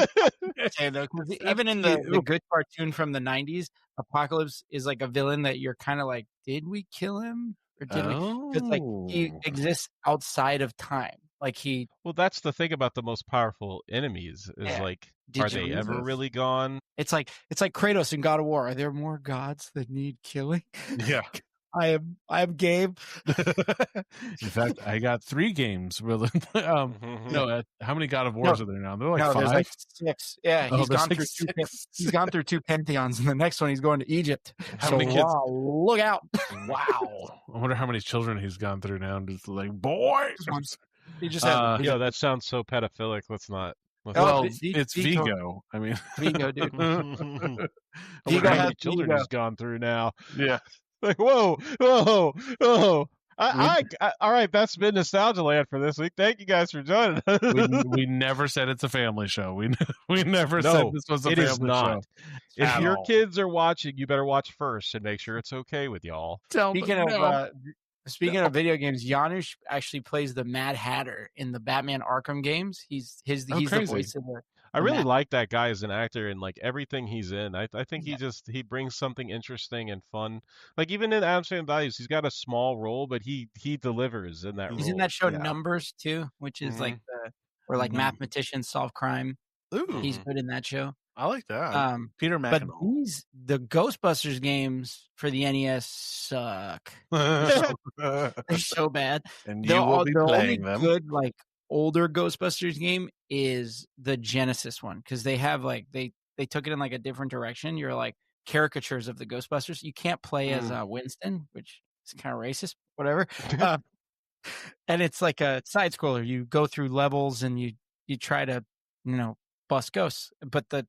even in the good cartoon from the 90s, Apocalypse is like a villain that you're kind of like, did we kill him? Or did we? Because like he exists outside of time. Like well, that's the thing about the most powerful enemies is like, are they ever really gone? It's like Kratos in God of War. Are there more gods that need killing? Yeah. I am Gabe. In fact, I got 3 games. No, how many God of Wars are there now? They're like 5. There's like 6. Yeah, he's gone through 2 pantheons, and the next one he's going to Egypt. How many kids? Look out! Wow. I wonder how many children he's gone through now. And just like, boys. He just that sounds so pedophilic. Let's not. It's Vigo. I mean, Vigo, dude. Vigo how many children he's gone through now. Yeah. Like, whoa. All right, that's been Nostalgialand for this week. Thank you guys for joining us. we never said it's a family show. We never said this was a family show. It is not. If your kids are watching, you better watch first and make sure it's okay with y'all. Speaking of video games, Janusz actually plays the Mad Hatter in the Batman Arkham games. He's the voice of I really like that guy as an actor, and like everything he's in. I think he brings something interesting and fun. Like even in Amsterdam Values, he's got a small role, but he delivers in that role. He's in that show Numbers too, which is like where like mathematicians solve crime. Ooh. He's good in that show. I like that. Peter But McEnroe. the Ghostbusters games for the NES suck. They're so bad. And you will be playing them. The only good like older Ghostbusters game is the Genesis one, because they have like they took it in like a different direction. You're like caricatures of the Ghostbusters. You can't play as Winston, which is kind of racist. Whatever. And it's like a side scroller. You go through levels and you try to bust ghosts. But the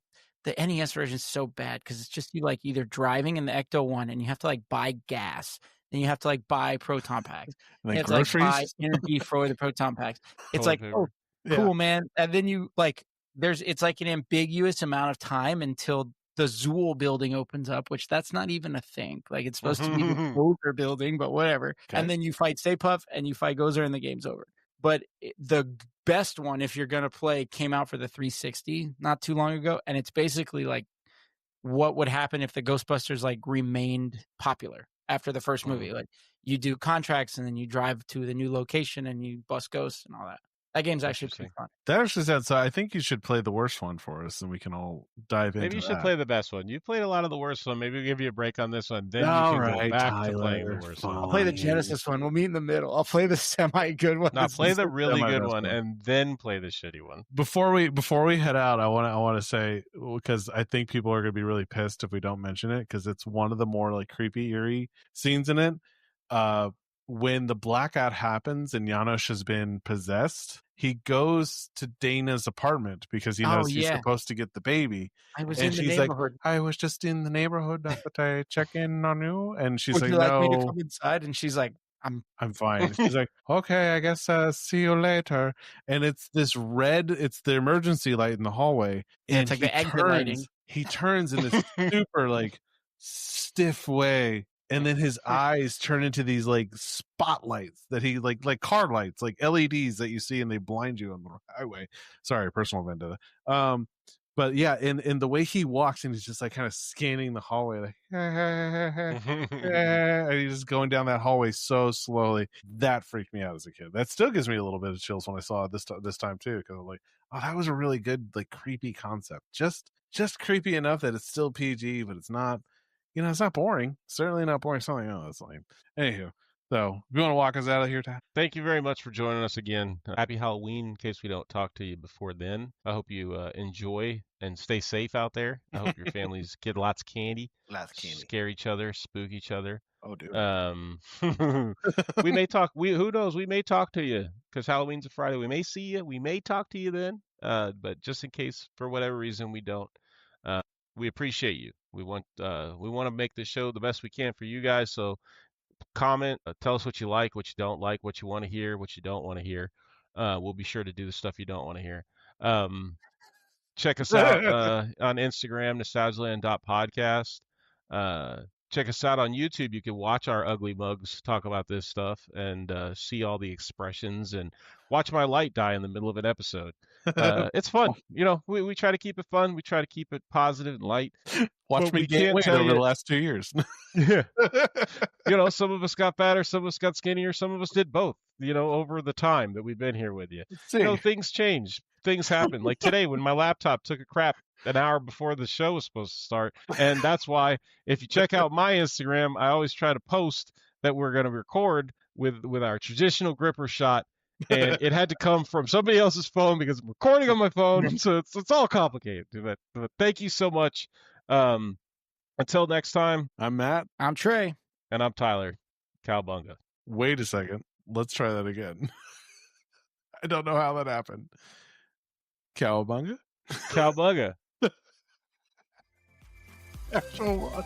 NES version is so bad because it's just you like either driving in the Ecto one and you have to like buy gas. Then you have to like buy proton packs. Like you have to like buy energy for the proton packs. It's like, oh, cool, man. And then you like it's like an ambiguous amount of time until the Zool building opens up, which that's not even a thing. Like it's supposed to be the Gozer building, but whatever. Okay. And then you fight Stay Puft and you fight Gozer and the game's over. But the best one, if you're going to play, came out for the 360 not too long ago. And it's basically like what would happen if the Ghostbusters like remained popular after the first movie. Like you do contracts and then you drive to the new location and you bust ghosts and all that. That game's actually pretty fun. That actually sounds. So I think you should play the worst one for us, and we can all dive into. Maybe you should that. play the best one. You played a lot of the worst one. Maybe we'll give you a break on this one. Then you can go back to playing the worst one. I'll play the Genesis one. We'll meet in the middle. I'll play the semi-good one. No, play the really good one, and then play the shitty one. Before we head out, I want to say, because I think people are going to be really pissed if we don't mention it, because it's one of the more like creepy, eerie scenes in it. When the blackout happens and Janos has been possessed, he goes to Dana's apartment because he knows he's supposed to get the baby. I was in the neighborhood. Like, I was just in the neighborhood. But I check in on you. And she's Would like, you like no. me to come inside? And she's like, I'm fine. She's like, okay, I guess see you later. And it's this red, it's the emergency light in the hallway. And it's like the exit lighting. He turns in this super like stiff way. And then his eyes turn into these like spotlights that he like car lights, like LEDs that you see, and they blind you on the highway. Sorry, personal vendetta. But yeah, in the way he walks and he's just like kind of scanning the hallway, like and he's just going down that hallway so slowly. That freaked me out as a kid. That still gives me a little bit of chills when I saw it this time too, because I'm like, oh, that was a really good like creepy concept. Just creepy enough that it's still PG, but it's not. It's not boring. Certainly not boring. Something else. Like, anywho, so if you want to walk us out of here, Ty? Thank you very much for joining us again. Happy Halloween. In case we don't talk to you before then, I hope you enjoy and stay safe out there. I hope your families get lots of candy. Lots of candy. Scare each other, spook each other. Oh, dude. We may talk. Who knows? We may talk to you because Halloween's a Friday. We may see you. We may talk to you then. But just in case, for whatever reason, we don't. We appreciate you. We want to make this show the best we can for you guys. So comment, tell us what you like, what you don't like, what you want to hear, what you don't want to hear. We'll be sure to do the stuff you don't want to hear. Check us out on Instagram, Nostalgialand.podcast. Check us out on YouTube. You can watch our ugly mugs talk about this stuff and see all the expressions and watch my light die in the middle of an episode. It's fun. We try to keep it fun. We try to keep it positive and light. Watch me gain weight over the last 2 years. Yeah. Some of us got fatter, some of us got skinnier, some of us did both, over the time that we've been here with you. Things change. Things happen. Like today when my laptop took a crap an hour before the show was supposed to start. And that's why if you check out my Instagram, I always try to post that we're going to record with our traditional gripper shot. And it had to come from somebody else's phone because I'm recording on my phone. So it's all complicated. But thank you so much. Until next time, I'm Matt. I'm Trey. And I'm Tyler. Cowbunga. Wait a second. Let's try that again. I don't know how that happened. Cowabunga? Cowbunga. Actual one.